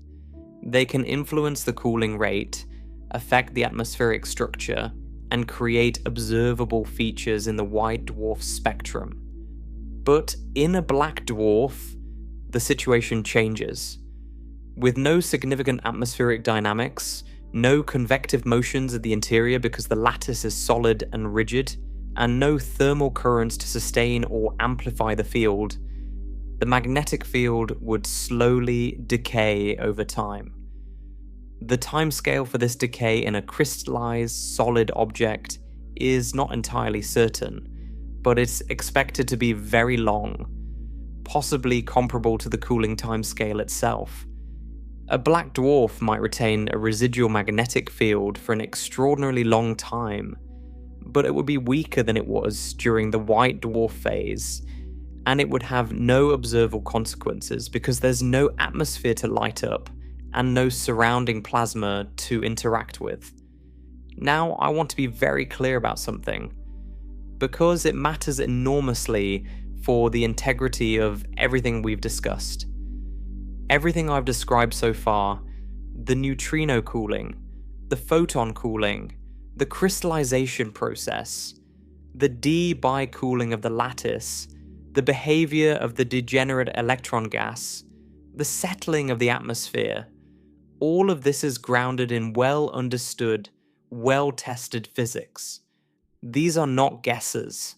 They can influence the cooling rate, affect the atmospheric structure, and create observable features in the white dwarf spectrum. But in a black dwarf, the situation changes. With no significant atmospheric dynamics, no convective motions at the interior because the lattice is solid and rigid, and no thermal currents to sustain or amplify the field, the magnetic field would slowly decay over time. The timescale for this decay in a crystallized, solid object is not entirely certain, but it's expected to be very long, possibly comparable to the cooling timescale itself. A black dwarf might retain a residual magnetic field for an extraordinarily long time, but it would be weaker than it was during the white dwarf phase, and it would have no observable consequences because there's no atmosphere to light up and no surrounding plasma to interact with. Now, I want to be very clear about something, because it matters enormously for the integrity of everything we've discussed. Everything I've described so far, the neutrino cooling, the photon cooling, the crystallization process, the de-bi-cooling of the lattice, the behavior of the degenerate electron gas, the settling of the atmosphere, all of this is grounded in well-understood, well-tested physics. These are not guesses.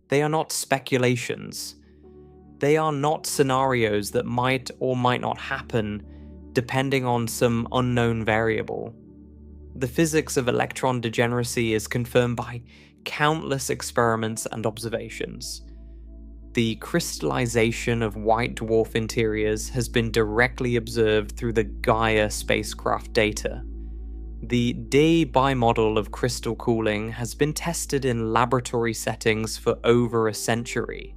They are not speculations. They are not scenarios that might or might not happen depending on some unknown variable. The physics of electron degeneracy is confirmed by countless experiments and observations. The crystallization of white dwarf interiors has been directly observed through the Gaia spacecraft data. The de-bi model of crystal cooling has been tested in laboratory settings for over a century.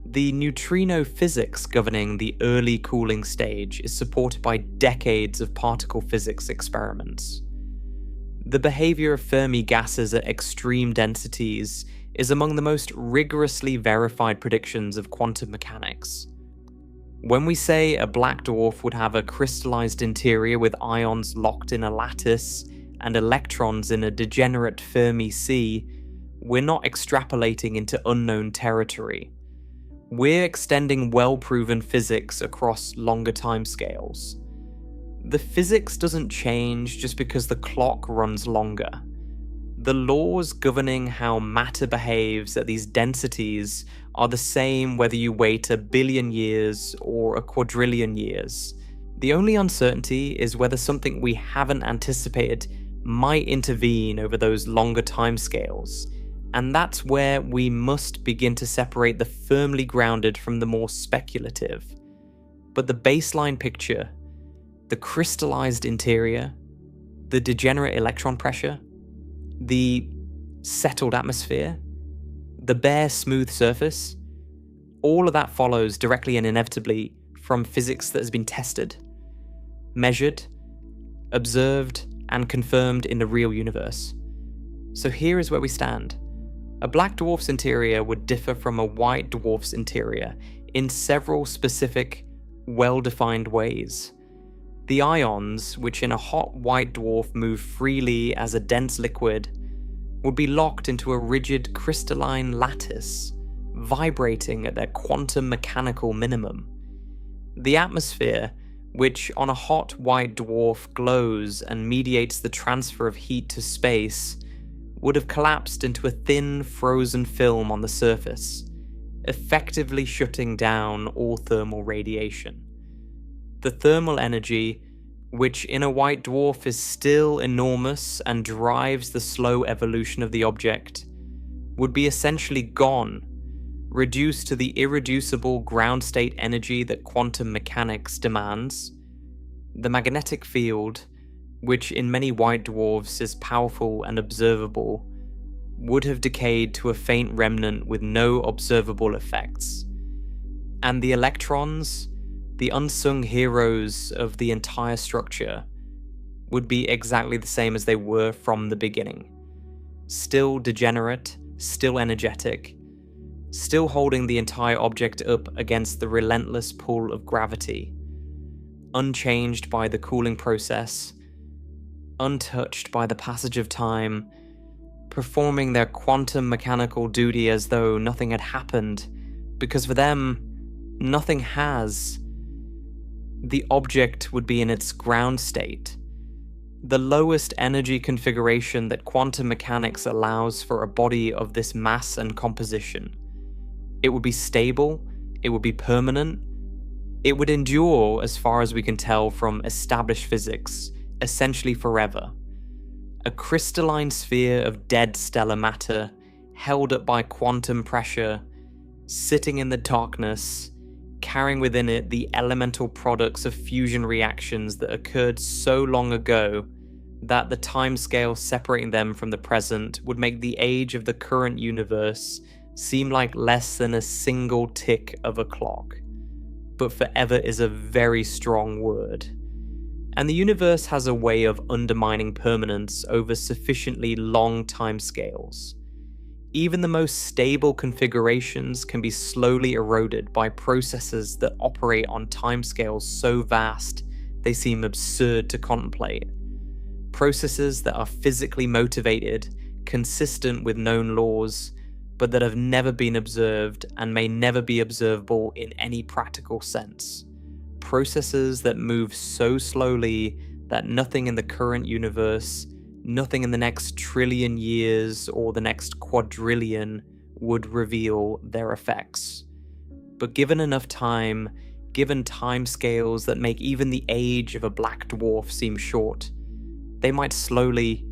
The neutrino physics governing the early cooling stage is supported by decades of particle physics experiments. The behavior of Fermi gases at extreme densities is among the most rigorously verified predictions of quantum mechanics. When we say a black dwarf would have a crystallized interior with ions locked in a lattice and electrons in a degenerate Fermi sea, we're not extrapolating into unknown territory. We're extending well-proven physics across longer timescales. The physics doesn't change just because the clock runs longer. The laws governing how matter behaves at these densities are the same whether you wait 1 billion years or 1 quadrillion years. The only uncertainty is whether something we haven't anticipated might intervene over those longer timescales, and that's where we must begin to separate the firmly grounded from the more speculative. But the baseline picture, the crystallized interior, the degenerate electron pressure, the settled atmosphere, the bare smooth surface, all of that follows directly and inevitably from physics that has been tested, measured, observed, and confirmed in the real universe. So here is where we stand. A black dwarf's interior would differ from a white dwarf's interior in several specific, well-defined ways. The ions, which in a hot white dwarf move freely as a dense liquid, would be locked into a rigid crystalline lattice, vibrating at their quantum mechanical minimum. The atmosphere, which on a hot white dwarf glows and mediates the transfer of heat to space, would have collapsed into a thin, frozen film on the surface, effectively shutting down all thermal radiation. The thermal energy, which in a white dwarf is still enormous and drives the slow evolution of the object, would be essentially gone, reduced to the irreducible ground state energy that quantum mechanics demands. The magnetic field, which in many white dwarfs is powerful and observable, would have decayed to a faint remnant with no observable effects. And the electrons, the unsung heroes of the entire structure, would be exactly the same as they were from the beginning. Still degenerate, still energetic, still holding the entire object up against the relentless pull of gravity, unchanged by the cooling process, untouched by the passage of time, performing their quantum mechanical duty as though nothing had happened, because for them, nothing has. The object would be in its ground state, the lowest energy configuration that quantum mechanics allows for a body of this mass and composition. It would be stable, it would be permanent, it would endure, as far as we can tell from established physics, essentially forever. A crystalline sphere of dead stellar matter, held up by quantum pressure, sitting in the darkness, carrying within it the elemental products of fusion reactions that occurred so long ago that the timescale separating them from the present would make the age of the current universe seem like less than a single tick of a clock. But forever is a very strong word. And the universe has a way of undermining permanence over sufficiently long timescales. Even the most stable configurations can be slowly eroded by processes that operate on timescales so vast they seem absurd to contemplate. Processes that are physically motivated, consistent with known laws, but that have never been observed and may never be observable in any practical sense. Processes that move so slowly that nothing in the current universe, nothing in the next trillion years or the next quadrillion would reveal their effects. But given enough time, given timescales that make even the age of a black dwarf seem short, they might slowly,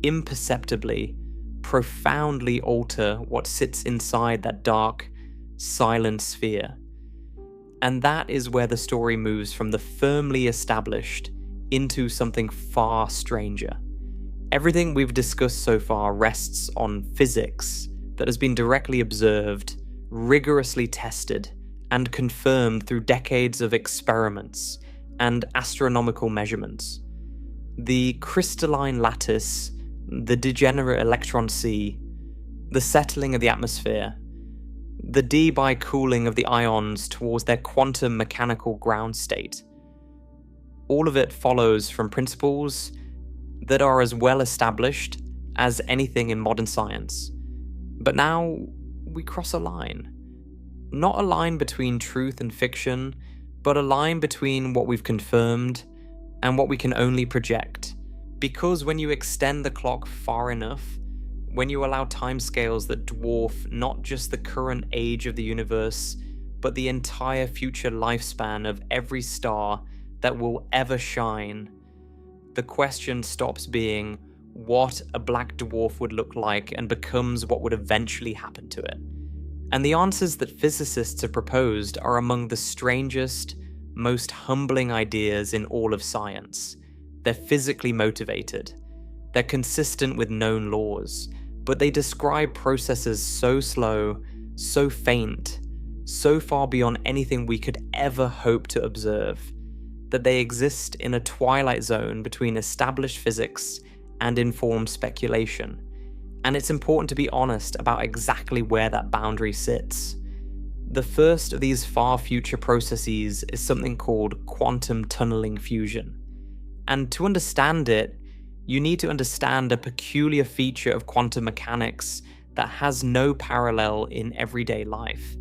imperceptibly, profoundly alter what sits inside that dark, silent sphere. And that is where the story moves from the firmly established into something far stranger. Everything we've discussed so far rests on physics that has been directly observed, rigorously tested, and confirmed through decades of experiments and astronomical measurements. The crystalline lattice, the degenerate electron sea, the settling of the atmosphere, the cooling of the ions towards their quantum mechanical ground state. All of it follows from principles that are as well established as anything in modern science. But now we cross a line. Not a line between truth and fiction, but a line between what we've confirmed and what we can only project. Because when you extend the clock far enough, when you allow timescales that dwarf not just the current age of the universe, but the entire future lifespan of every star that will ever shine, the question stops being what a black dwarf would look like and becomes what would eventually happen to it. And the answers that physicists have proposed are among the strangest, most humbling ideas in all of science. They're physically motivated. They're consistent with known laws, but they describe processes so slow, so faint, so far beyond anything we could ever hope to observe, that they exist in a twilight zone between established physics and informed speculation. And it's important to be honest about exactly where that boundary sits. The first of these far future processes is something called quantum tunneling fusion. And to understand it, you need to understand a peculiar feature of quantum mechanics that has no parallel in everyday life.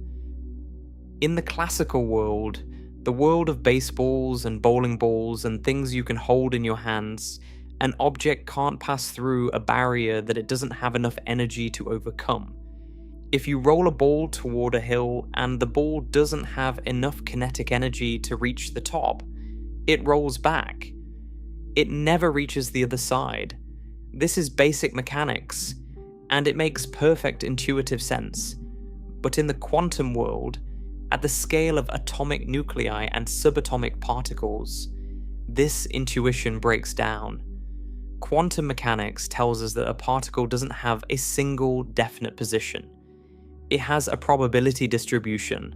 In the classical world, the world of baseballs and bowling balls and things you can hold in your hands, an object can't pass through a barrier that it doesn't have enough energy to overcome. If you roll a ball toward a hill and the ball doesn't have enough kinetic energy to reach the top, it rolls back. It never reaches the other side. This is basic mechanics, and it makes perfect intuitive sense. But in the quantum world, at the scale of atomic nuclei and subatomic particles, this intuition breaks down. Quantum mechanics tells us that a particle doesn't have a single definite position. It has a probability distribution,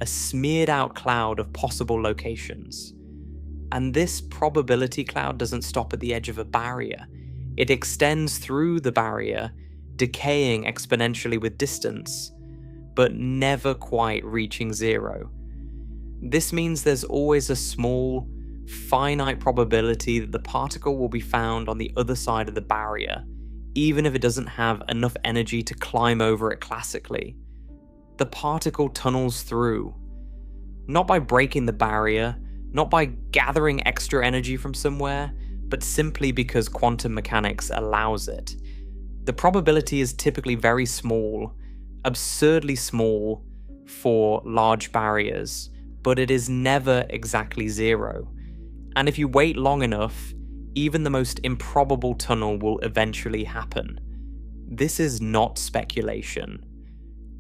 a smeared out cloud of possible locations. And this probability cloud doesn't stop at the edge of a barrier. It extends through the barrier, decaying exponentially with distance, but never quite reaching zero. This means there's always a small, finite probability that the particle will be found on the other side of the barrier, even if it doesn't have enough energy to climb over it classically. The particle tunnels through, not by breaking the barrier, not by gathering extra energy from somewhere, but simply because quantum mechanics allows it. The probability is typically very small, absurdly small for large barriers, but it is never exactly zero. And if you wait long enough, even the most improbable tunnel will eventually happen. This is not speculation.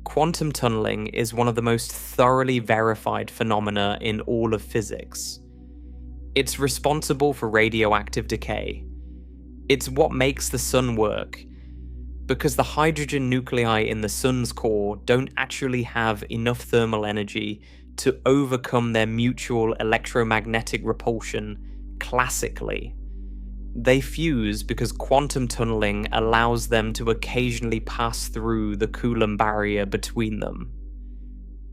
Quantum tunneling is one of the most thoroughly verified phenomena in all of physics. It's responsible for radioactive decay. It's what makes the sun work, because the hydrogen nuclei in the sun's core don't actually have enough thermal energy to overcome their mutual electromagnetic repulsion classically. They fuse because quantum tunneling allows them to occasionally pass through the Coulomb barrier between them.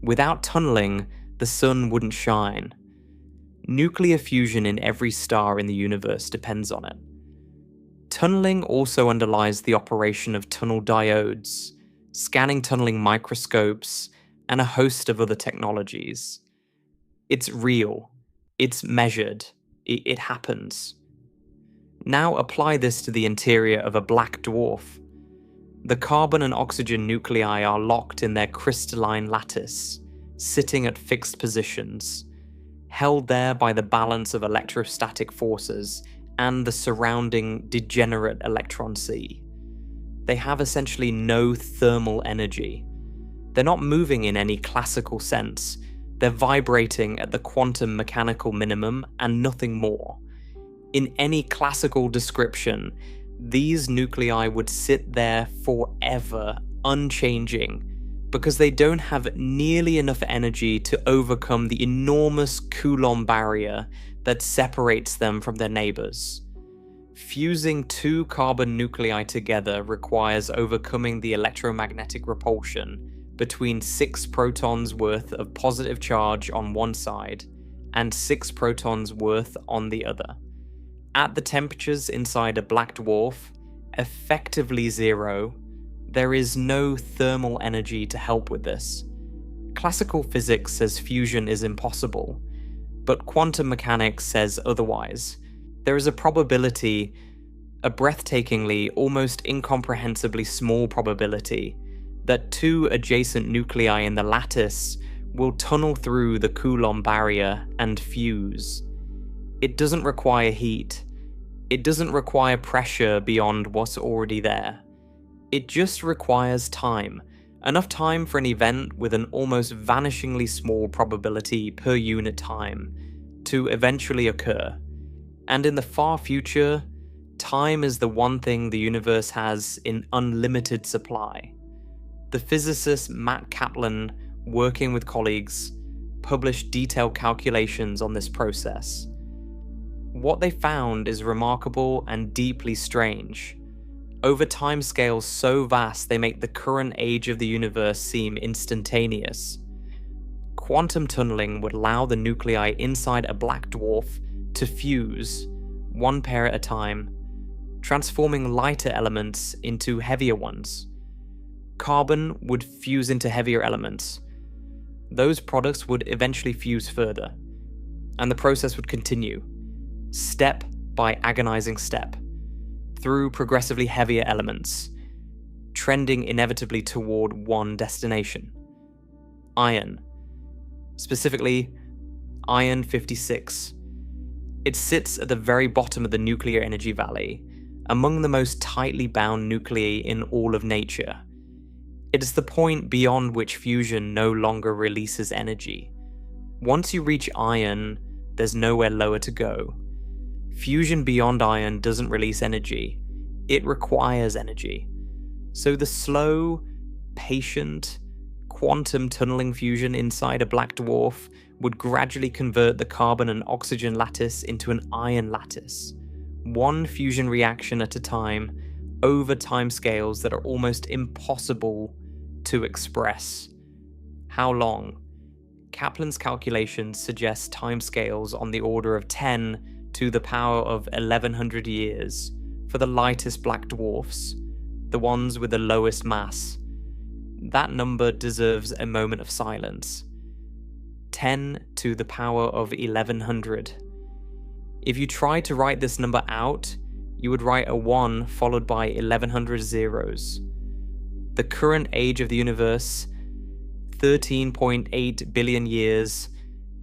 Without tunneling, the sun wouldn't shine. Nuclear fusion in every star in the universe depends on it. Tunneling also underlies the operation of tunnel diodes, scanning tunneling microscopes, and a host of other technologies. It's real. It's measured. It happens. Now apply this to the interior of a black dwarf. The carbon and oxygen nuclei are locked in their crystalline lattice, sitting at fixed positions, held there by the balance of electrostatic forces and the surrounding degenerate electron sea. They have essentially no thermal energy. They're not moving in any classical sense. They're vibrating at the quantum mechanical minimum and nothing more. In any classical description, these nuclei would sit there forever, unchanging, because they don't have nearly enough energy to overcome the enormous Coulomb barrier that separates them from their neighbors. Fusing two carbon nuclei together requires overcoming the electromagnetic repulsion between 6 protons worth of positive charge on one side and 6 protons worth on the other. At the temperatures inside a black dwarf, effectively 0, there is no thermal energy to help with this. Classical physics says fusion is impossible, but quantum mechanics says otherwise. There is a probability, a breathtakingly, almost incomprehensibly small probability, that 2 adjacent nuclei in the lattice will tunnel through the Coulomb barrier and fuse. It doesn't require heat. It doesn't require pressure beyond what's already there. It just requires time, enough time for an event with an almost vanishingly small probability per unit time to eventually occur. And in the far future, time is the one thing the universe has in unlimited supply. The physicist Matt Kaplan, working with colleagues, published detailed calculations on this process. What they found is remarkable and deeply strange. Over timescales so vast they make the current age of the universe seem instantaneous. Quantum tunneling would allow the nuclei inside a black dwarf to fuse, one pair at a time, transforming lighter elements into heavier ones. Carbon would fuse into heavier elements. Those products would eventually fuse further, and the process would continue, step by agonizing step, through progressively heavier elements, trending inevitably toward one destination: iron. Specifically, iron 56. It sits at the very bottom of the nuclear energy valley, among the most tightly bound nuclei in all of nature. It is the point beyond which fusion no longer releases energy. Once you reach iron, there's nowhere lower to go. Fusion beyond iron doesn't release energy. It requires energy. So the slow, patient, quantum tunneling fusion inside a black dwarf would gradually convert the carbon and oxygen lattice into an iron lattice, one fusion reaction at a time, over timescales that are almost impossible to express. How long? Kaplan's calculations suggest timescales on the order of 10 to the power of 1100 years for the lightest black dwarfs, the ones with the lowest mass. That number deserves a moment of silence. 10 to the power of 1100. If you tried to write this number out, you would write a 1 followed by 1100 zeros. The current age of the universe, 13.8 billion years,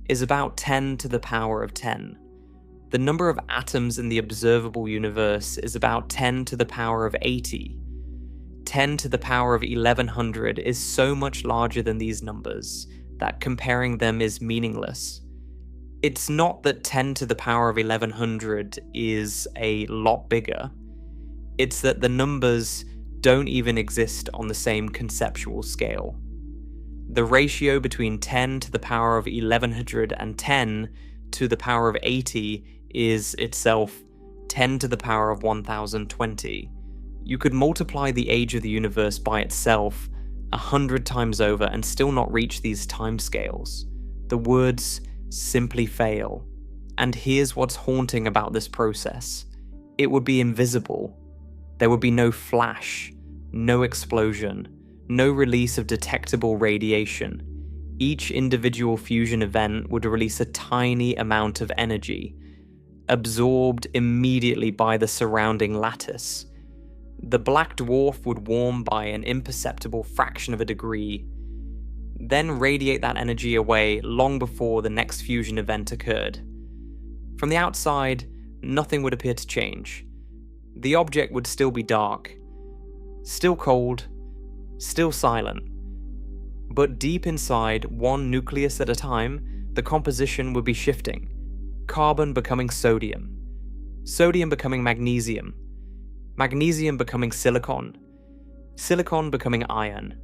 is about 10 to the power of 10. The number of atoms in the observable universe is about 10 to the power of 80. 10 to the power of 1100 is so much larger than these numbers that comparing them is meaningless. It's not that 10 to the power of 1100 is a lot bigger. It's that the numbers don't even exist on the same conceptual scale. The ratio between 10 to the power of 1100 and 10 to the power of 80 is itself 10 to the power of 1020. You could multiply the age of the universe by itself 100 times over and still not reach these timescales. The words simply fail. And here's what's haunting about this process. It would be invisible. There would be no flash, no explosion, no release of detectable radiation. Each individual fusion event would release a tiny amount of energy, absorbed immediately by the surrounding lattice. The black dwarf would warm by an imperceptible fraction of a degree, then radiate that energy away long before the next fusion event occurred. From the outside, nothing would appear to change. The object would still be dark, still cold, still silent. But deep inside, one nucleus at a time, the composition would be shifting. Carbon becoming sodium, sodium becoming magnesium, magnesium becoming silicon, silicon becoming iron.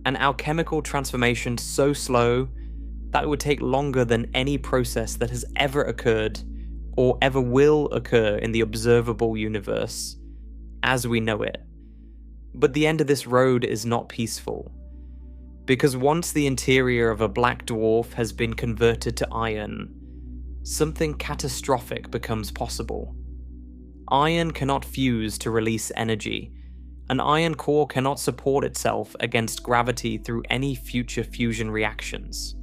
An alchemical transformation so slow that it would take longer than any process that has ever occurred or ever will occur in the observable universe as we know it. But the end of this road is not peaceful, because once the interior of a black dwarf has been converted to iron, something catastrophic becomes possible. Iron cannot fuse to release energy. An iron core cannot support itself against gravity through any future fusion reactions.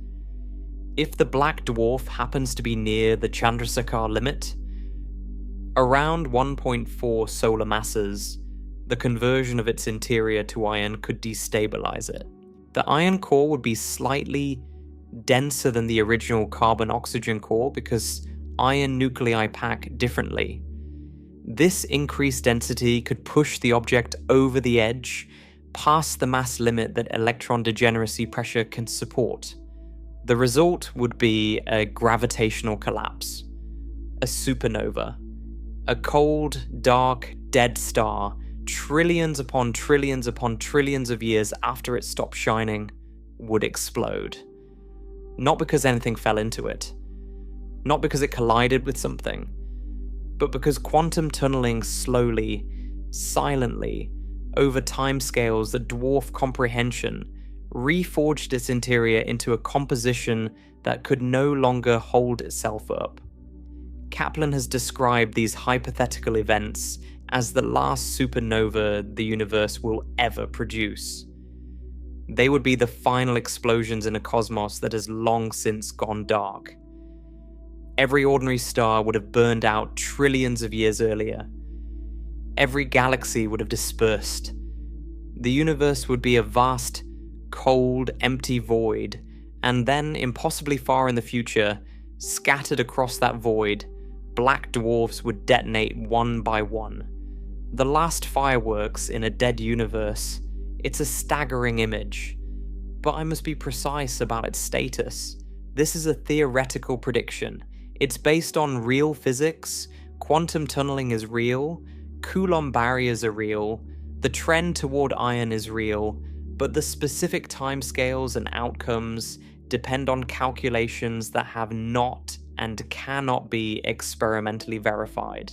If the black dwarf happens to be near the Chandrasekhar limit, around 1.4 solar masses, the conversion of its interior to iron could destabilize it. The iron core would be slightly denser than the original carbon-oxygen core because iron nuclei pack differently. This increased density could push the object over the edge, past the mass limit that electron degeneracy pressure can support. The result would be a gravitational collapse, a supernova, a cold, dark, dead star, trillions upon trillions upon trillions of years after it stopped shining, would explode. Not because anything fell into it, not because it collided with something, but because quantum tunneling slowly, silently, over timescales that dwarf comprehension, reforged its interior into a composition that could no longer hold itself up. Kaplan has described these hypothetical events as the last supernova the universe will ever produce. They would be the final explosions in a cosmos that has long since gone dark. Every ordinary star would have burned out trillions of years earlier. Every galaxy would have dispersed. The universe would be a vast, cold, empty void, and then, impossibly far in the future, scattered across that void, black dwarfs would detonate one by one. The last fireworks in a dead universe. It's a staggering image, but I must be precise about its status. This is a theoretical prediction. It's based on real physics, quantum tunneling is real, Coulomb barriers are real, the trend toward iron is real, but the specific timescales and outcomes depend on calculations that have not and cannot be experimentally verified.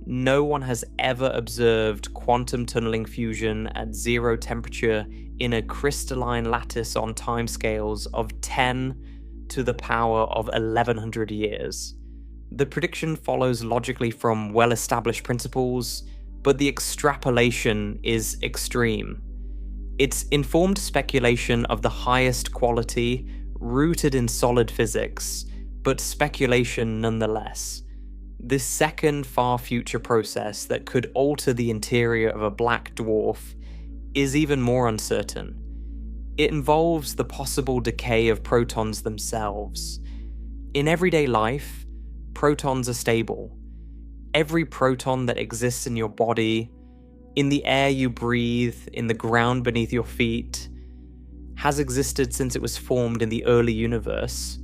No one has ever observed quantum tunneling fusion at zero temperature in a crystalline lattice on timescales of 10 to the power of 1100 years. The prediction follows logically from well-established principles, but the extrapolation is extreme. It's informed speculation of the highest quality, rooted in solid physics, but speculation nonetheless. This second far-future process that could alter the interior of a black dwarf is even more uncertain. It involves the possible decay of protons themselves. In everyday life, protons are stable. Every proton that exists in your body, in the air you breathe, in the ground beneath your feet, has existed since it was formed in the early universe,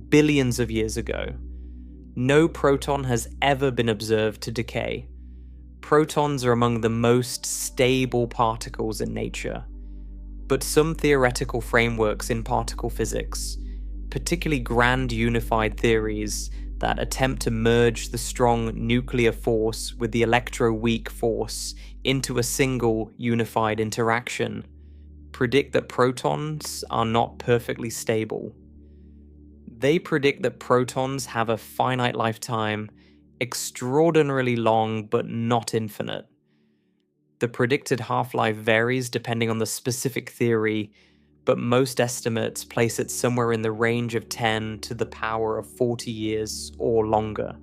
billions of years ago. No proton has ever been observed to decay. Protons are among the most stable particles in nature. But some theoretical frameworks in particle physics, particularly grand unified theories that attempt to merge the strong nuclear force with the electro-weak force into a single unified interaction, predict that protons are not perfectly stable. They predict that protons have a finite lifetime, extraordinarily long but not infinite. The predicted half-life varies depending on the specific theory, but most estimates place it somewhere in the range of 10 to the power of 40 years or longer.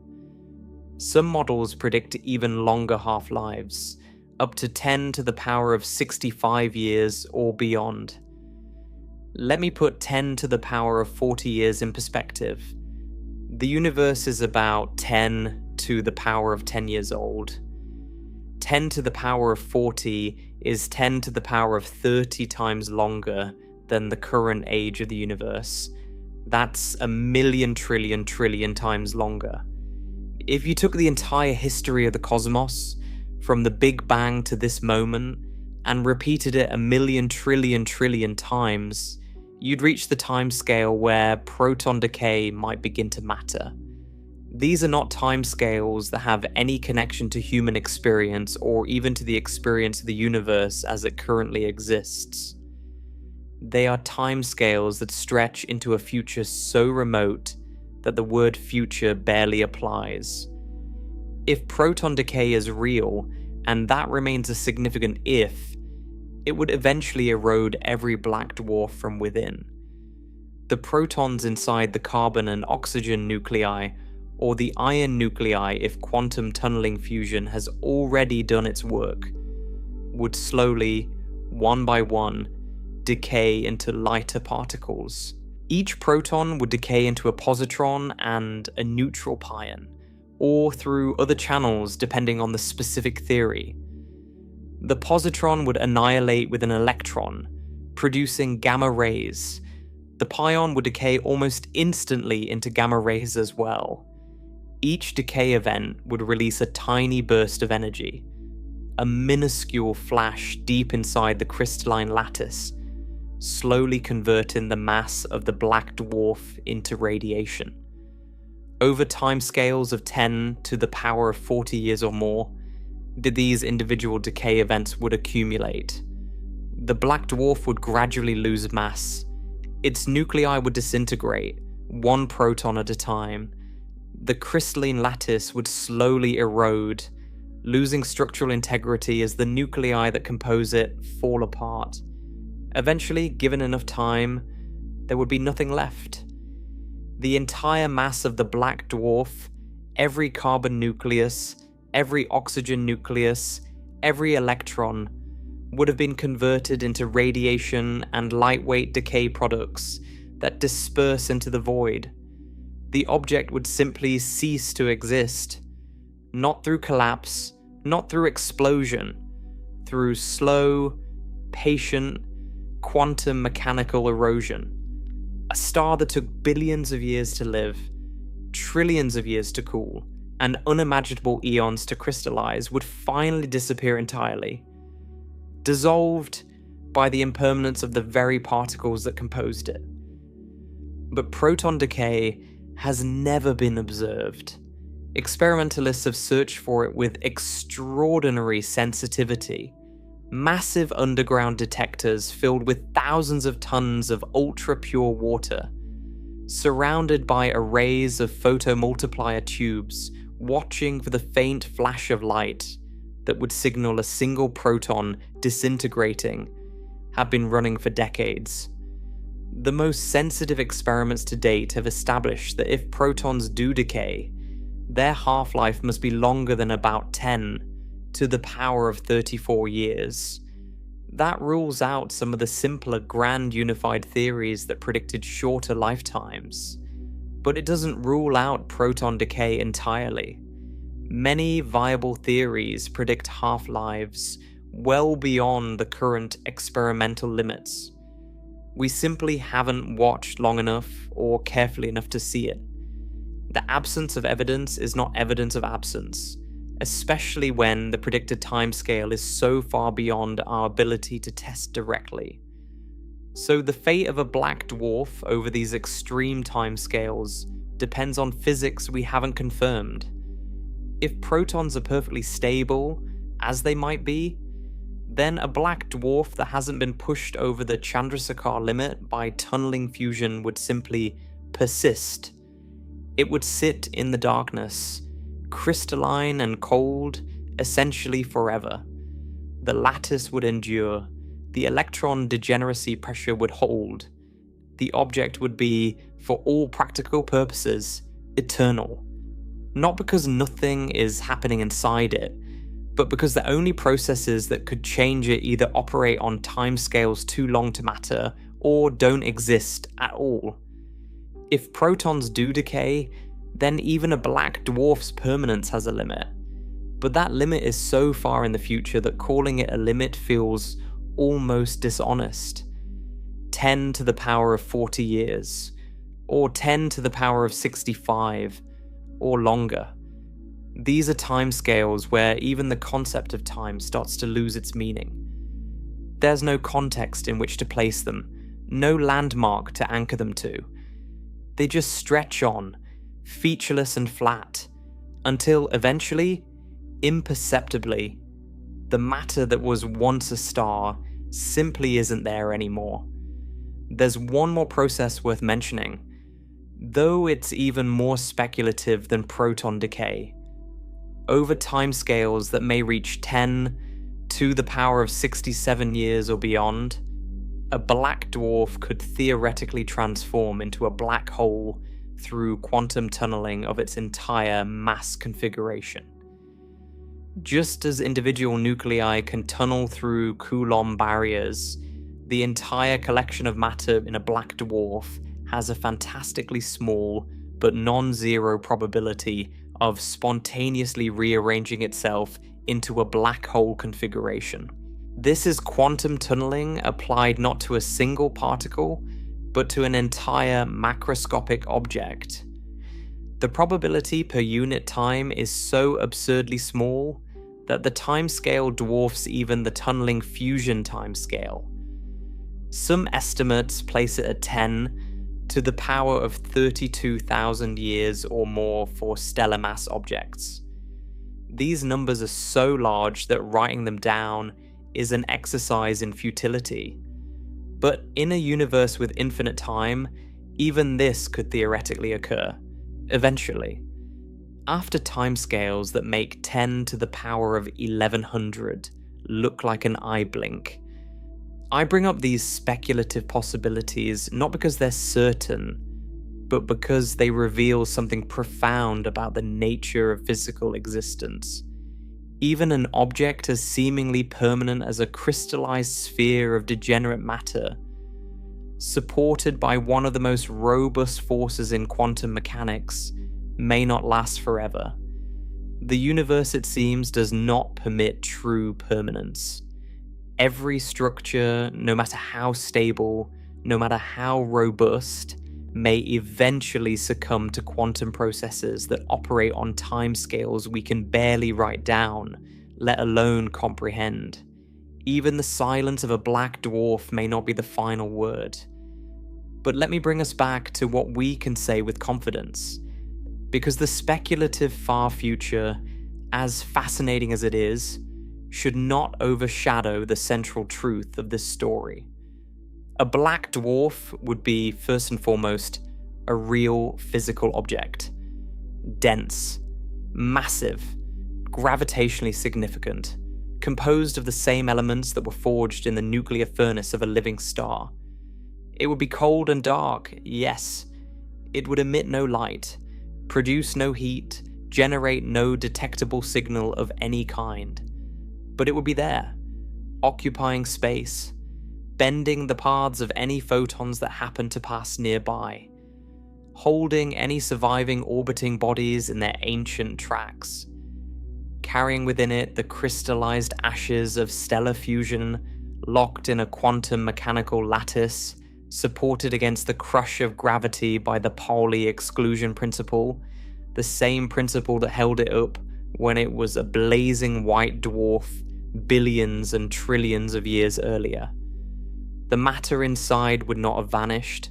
Some models predict even longer half-lives, up to 10 to the power of 65 years or beyond. Let me put 10 to the power of 40 years in perspective. The universe is about 10 to the power of 10 years old. 10 to the power of 40 is 10 to the power of 30 times longer than the current age of the universe. That's 1,000,000 trillion times longer. If you took the entire history of the cosmos, from the Big Bang to this moment, and repeated it 1,000,000 trillion times, you'd reach the timescale where proton decay might begin to matter. These are not timescales that have any connection to human experience or even to the experience of the universe as it currently exists. They are timescales that stretch into a future so remote that the word future barely applies. If proton decay is real, and that remains a significant if, it would eventually erode every black dwarf from within. The protons inside the carbon and oxygen nuclei, or the iron nuclei if quantum tunneling fusion has already done its work, would slowly, one by one, decay into lighter particles. Each proton would decay into a positron and a neutral pion, or through other channels depending on the specific theory. The positron would annihilate with an electron, producing gamma rays. The pion would decay almost instantly into gamma rays as well. Each decay event would release a tiny burst of energy, a minuscule flash deep inside the crystalline lattice, slowly converting the mass of the black dwarf into radiation. Over timescales of 10 to the power of 40 years or more, these individual decay events would accumulate. The black dwarf would gradually lose mass. Its nuclei would disintegrate, one proton at a time. The crystalline lattice would slowly erode, losing structural integrity as the nuclei that compose it fall apart. Eventually, given enough time, there would be nothing left. The entire mass of the black dwarf, every carbon nucleus, every oxygen nucleus, every electron, would have been converted into radiation and lightweight decay products that disperse into the void. The object would simply cease to exist, not through collapse, not through explosion, through slow, patient, quantum mechanical erosion. A star that took billions of years to live, trillions of years to cool, and unimaginable eons to crystallize would finally disappear entirely, dissolved by the impermanence of the very particles that composed it. But proton decay has never been observed. Experimentalists have searched for it with extraordinary sensitivity. Massive underground detectors filled with thousands of tons of ultra-pure water, surrounded by arrays of photomultiplier tubes, watching for the faint flash of light that would signal a single proton disintegrating, have been running for decades. The most sensitive experiments to date have established that if protons do decay, their half-life must be longer than about 10 to the power of 34 years. That rules out some of the simpler grand unified theories that predicted shorter lifetimes, but it doesn't rule out proton decay entirely. Many viable theories predict half-lives well beyond the current experimental limits. We simply haven't watched long enough or carefully enough to see it. The absence of evidence is not evidence of absence, especially when the predicted timescale is so far beyond our ability to test directly. So the fate of a black dwarf over these extreme timescales depends on physics we haven't confirmed. If protons are perfectly stable, as they might be, then a black dwarf that hasn't been pushed over the Chandrasekhar limit by tunneling fusion would simply persist. It would sit in the darkness, crystalline and cold, essentially forever. The lattice would endure, the electron degeneracy pressure would hold. The object would be, for all practical purposes, eternal. Not because nothing is happening inside it, but because the only processes that could change it either operate on timescales too long to matter or don't exist at all. If protons do decay, then even a black dwarf's permanence has a limit. But that limit is so far in the future that calling it a limit feels almost dishonest. 10 to the power of 40 years, or 10 to the power of 65, or longer. These are timescales where even the concept of time starts to lose its meaning. There's no context in which to place them, no landmark to anchor them to. They just stretch on, featureless and flat, until eventually, imperceptibly, the matter that was once a star simply isn't there anymore. There's one more process worth mentioning, though it's even more speculative than proton decay. Over timescales that may reach 10 to the power of 67 years or beyond, a black dwarf could theoretically transform into a black hole through quantum tunneling of its entire mass configuration. Just as individual nuclei can tunnel through Coulomb barriers, the entire collection of matter in a black dwarf has a fantastically small but non-zero probability of spontaneously rearranging itself into a black hole configuration. This is quantum tunneling applied not to a single particle, but to an entire macroscopic object. The probability per unit time is so absurdly small that the timescale dwarfs even the tunneling fusion timescale. Some estimates place it at 10 to the power of 32,000 years or more for stellar mass objects. These numbers are so large that writing them down is an exercise in futility. But in a universe with infinite time, even this could theoretically occur, eventually. After timescales that make 10 to the power of 1100 look like an eye blink, I bring up these speculative possibilities not because they're certain, but because they reveal something profound about the nature of physical existence. Even an object as seemingly permanent as a crystallized sphere of degenerate matter, supported by one of the most robust forces in quantum mechanics, may not last forever. The universe, it seems, does not permit true permanence. Every structure, no matter how stable, no matter how robust, may eventually succumb to quantum processes that operate on timescales we can barely write down, let alone comprehend. Even the silence of a black dwarf may not be the final word. But let me bring us back to what we can say with confidence. Because the speculative far future, as fascinating as it is, should not overshadow the central truth of this story. A black dwarf would be, first and foremost, a real physical object. Dense, massive, gravitationally significant, composed of the same elements that were forged in the nuclear furnace of a living star. It would be cold and dark, yes. It would emit no light, produce no heat, generate no detectable signal of any kind. But it would be there, occupying space, bending the paths of any photons that happen to pass nearby, holding any surviving orbiting bodies in their ancient tracks, carrying within it the crystallized ashes of stellar fusion, locked in a quantum mechanical lattice, supported against the crush of gravity by the Pauli exclusion principle, the same principle that held it up when it was a blazing white dwarf billions and trillions of years earlier. The matter inside would not have vanished.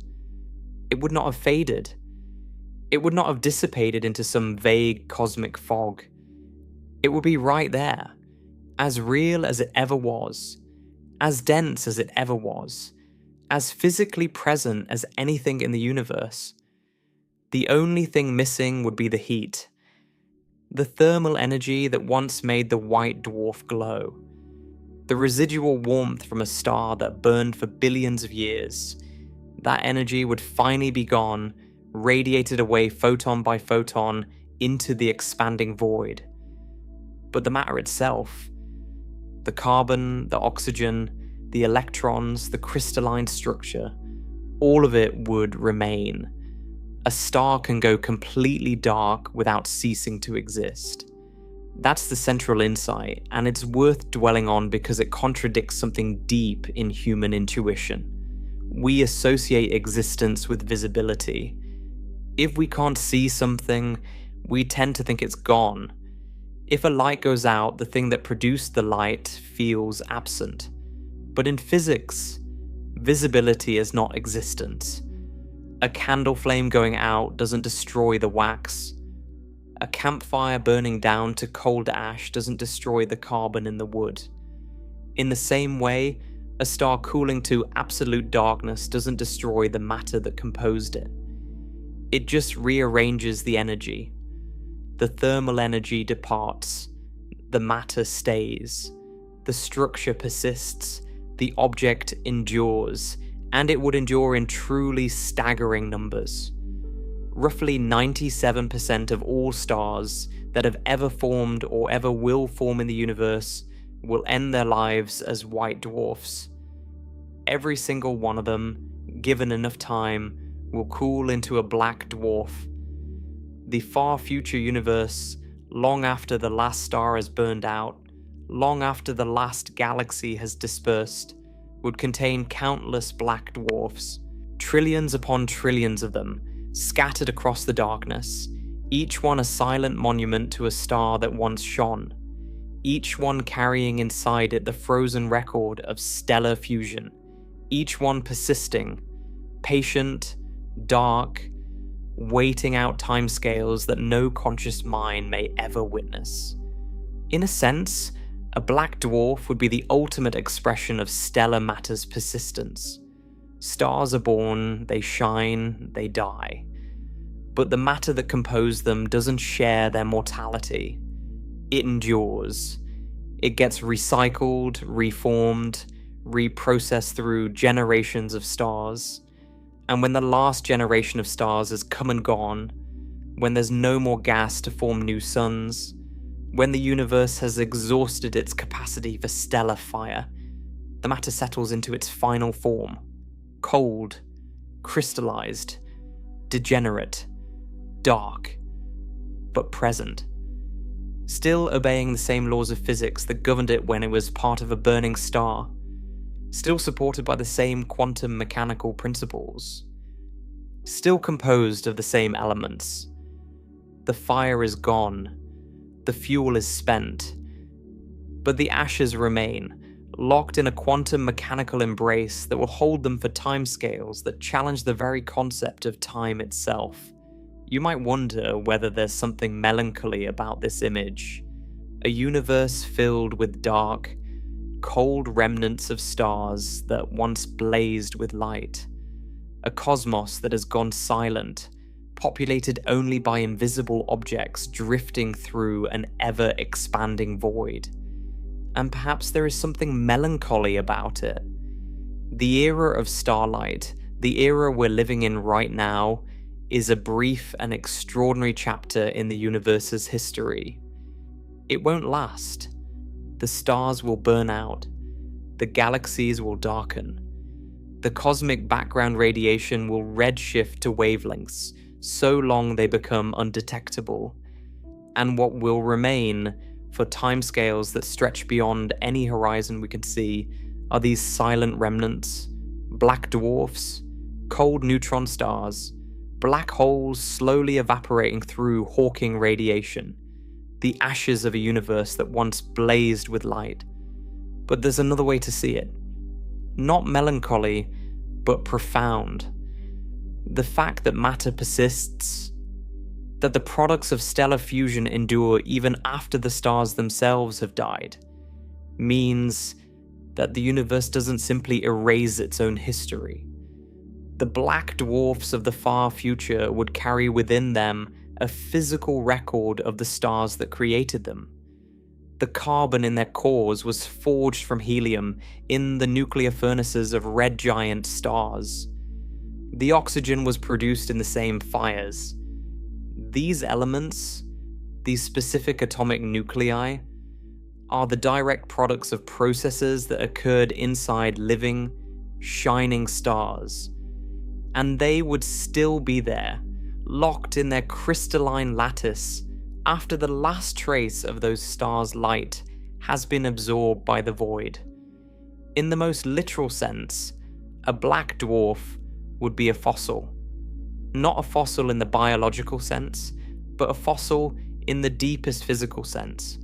It would not have faded. It would not have dissipated into some vague cosmic fog. It would be right there, as real as it ever was, as dense as it ever was, as physically present as anything in the universe. The only thing missing would be the heat, the thermal energy that once made the white dwarf glow, the residual warmth from a star that burned for billions of years. That energy would finally be gone, radiated away photon by photon into the expanding void. But the matter itself, the carbon, the oxygen, the electrons, the crystalline structure, all of it would remain. A star can go completely dark without ceasing to exist. That's the central insight, and it's worth dwelling on because it contradicts something deep in human intuition. We associate existence with visibility. If we can't see something, we tend to think it's gone. If a light goes out, the thing that produced the light feels absent. But in physics, visibility is not existence. A candle flame going out doesn't destroy the wax. A campfire burning down to cold ash doesn't destroy the carbon in the wood. In the same way, a star cooling to absolute darkness doesn't destroy the matter that composed it. It just rearranges the energy. The thermal energy departs. The matter stays. The structure persists. The object endures. And it would endure in truly staggering numbers. Roughly 97% of all stars that have ever formed or ever will form in the universe will end their lives as white dwarfs. Every single one of them, given enough time, will cool into a black dwarf. The far future universe, long after the last star has burned out, long after the last galaxy has dispersed, would contain countless black dwarfs, trillions upon trillions of them, scattered across the darkness, each one a silent monument to a star that once shone, each one carrying inside it the frozen record of stellar fusion, each one persisting, patient, dark, waiting out timescales that no conscious mind may ever witness. In a sense, a black dwarf would be the ultimate expression of stellar matter's persistence. Stars are born, they shine, they die. But the matter that composed them doesn't share their mortality. It endures. It gets recycled, reformed, reprocessed through generations of stars. And when the last generation of stars has come and gone, when there's no more gas to form new suns, when the universe has exhausted its capacity for stellar fire, the matter settles into its final form. Cold, crystallized, degenerate, dark, but present. Still obeying the same laws of physics that governed it when it was part of a burning star. Still supported by the same quantum mechanical principles. Still composed of the same elements. The fire is gone. The fuel is spent. But the ashes remain, locked in a quantum mechanical embrace that will hold them for timescales that challenge the very concept of time itself. You might wonder whether there's something melancholy about this image. A universe filled with dark, cold remnants of stars that once blazed with light. A cosmos that has gone silent, populated only by invisible objects drifting through an ever-expanding void. And perhaps there is something melancholy about it. The era of starlight, the era we're living in right now, is a brief and extraordinary chapter in the universe's history. It won't last. The stars will burn out. The galaxies will darken. The cosmic background radiation will redshift to wavelengths, so long they become undetectable. And what will remain, for timescales that stretch beyond any horizon we can see, are these silent remnants, black dwarfs, cold neutron stars, black holes slowly evaporating through Hawking radiation, the ashes of a universe that once blazed with light. But there's another way to see it. Not melancholy, but profound. The fact that matter persists, that the products of stellar fusion endure even after the stars themselves have died, means that the universe doesn't simply erase its own history. The black dwarfs of the far future would carry within them a physical record of the stars that created them. The carbon in their cores was forged from helium in the nuclear furnaces of red giant stars. The oxygen was produced in the same fires. These elements, these specific atomic nuclei, are the direct products of processes that occurred inside living, shining stars. And they would still be there, locked in their crystalline lattice, after the last trace of those stars' light has been absorbed by the void. In the most literal sense, a black dwarf would be a fossil. Not a fossil in the biological sense, but a fossil in the deepest physical sense.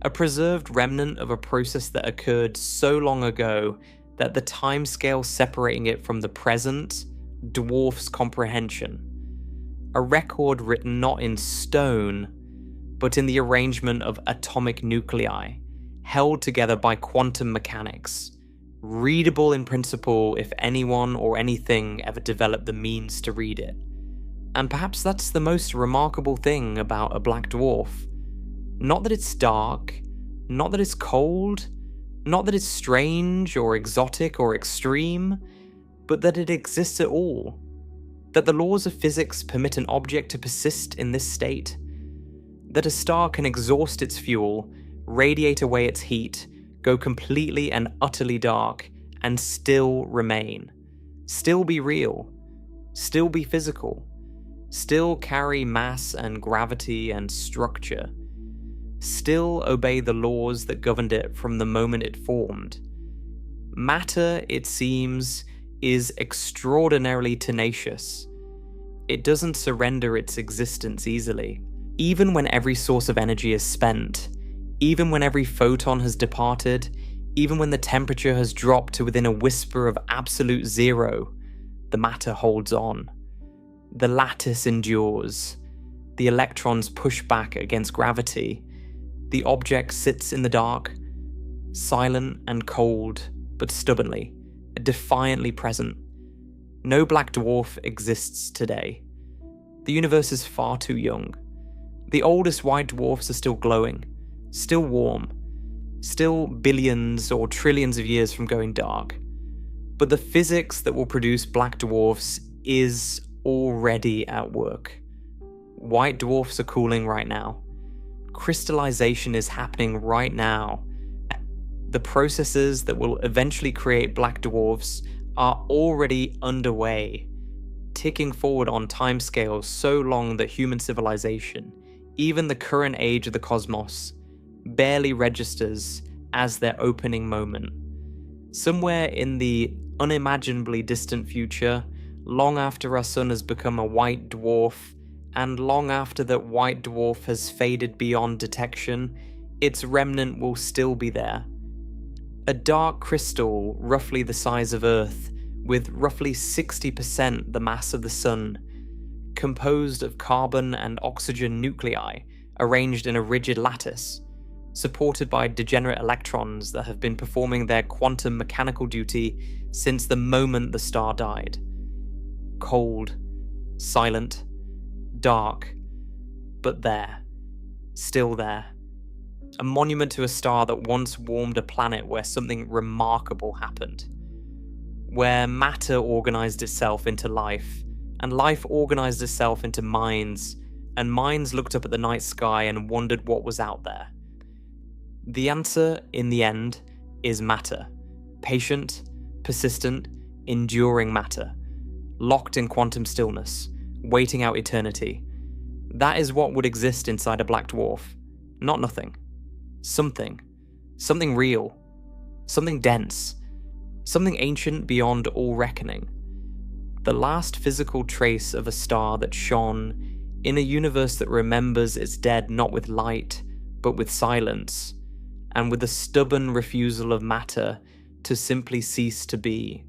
A preserved remnant of a process that occurred so long ago that the timescale separating it from the present Dwarf's comprehension. A record written not in stone, but in the arrangement of atomic nuclei, held together by quantum mechanics, readable in principle if anyone or anything ever developed the means to read it. And perhaps that's the most remarkable thing about a black dwarf. Not that it's dark, not that it's cold, not that it's strange or exotic or extreme, but that it exists at all. That the laws of physics permit an object to persist in this state. That a star can exhaust its fuel, radiate away its heat, go completely and utterly dark, and still remain. Still be real. Still be physical. Still carry mass and gravity and structure. Still obey the laws that governed it from the moment it formed. Matter, it seems, is extraordinarily tenacious. It doesn't surrender its existence easily. Even when every source of energy is spent, even when every photon has departed, even when the temperature has dropped to within a whisper of absolute zero, the matter holds on. The lattice endures. The electrons push back against gravity. The object sits in the dark, silent and cold, but stubbornly, defiantly present. No black dwarf exists today. The universe is far too young. The oldest white dwarfs are still glowing, still warm, still billions or trillions of years from going dark. But the physics that will produce black dwarfs is already at work. White dwarfs are cooling right now. Crystallization is happening right now. The processes that will eventually create black dwarfs are already underway, ticking forward on timescales so long that human civilization, even the current age of the cosmos, barely registers as their opening moment. Somewhere in the unimaginably distant future, long after our sun has become a white dwarf, and long after that white dwarf has faded beyond detection, its remnant will still be there. A dark crystal roughly the size of Earth, with roughly 60% the mass of the sun, composed of carbon and oxygen nuclei arranged in a rigid lattice, supported by degenerate electrons that have been performing their quantum mechanical duty since the moment the star died. Cold, silent, dark, but there, still there. A monument to a star that once warmed a planet where something remarkable happened. Where matter organized itself into life, and life organized itself into minds, and minds looked up at the night sky and wondered what was out there. The answer, in the end, is matter. Patient, persistent, enduring matter. Locked in quantum stillness, waiting out eternity. That is what would exist inside a black dwarf. Not nothing. Something. Something real. Something dense. Something ancient beyond all reckoning. The last physical trace of a star that shone in a universe that remembers its dead not with light, but with silence, and with the stubborn refusal of matter to simply cease to be.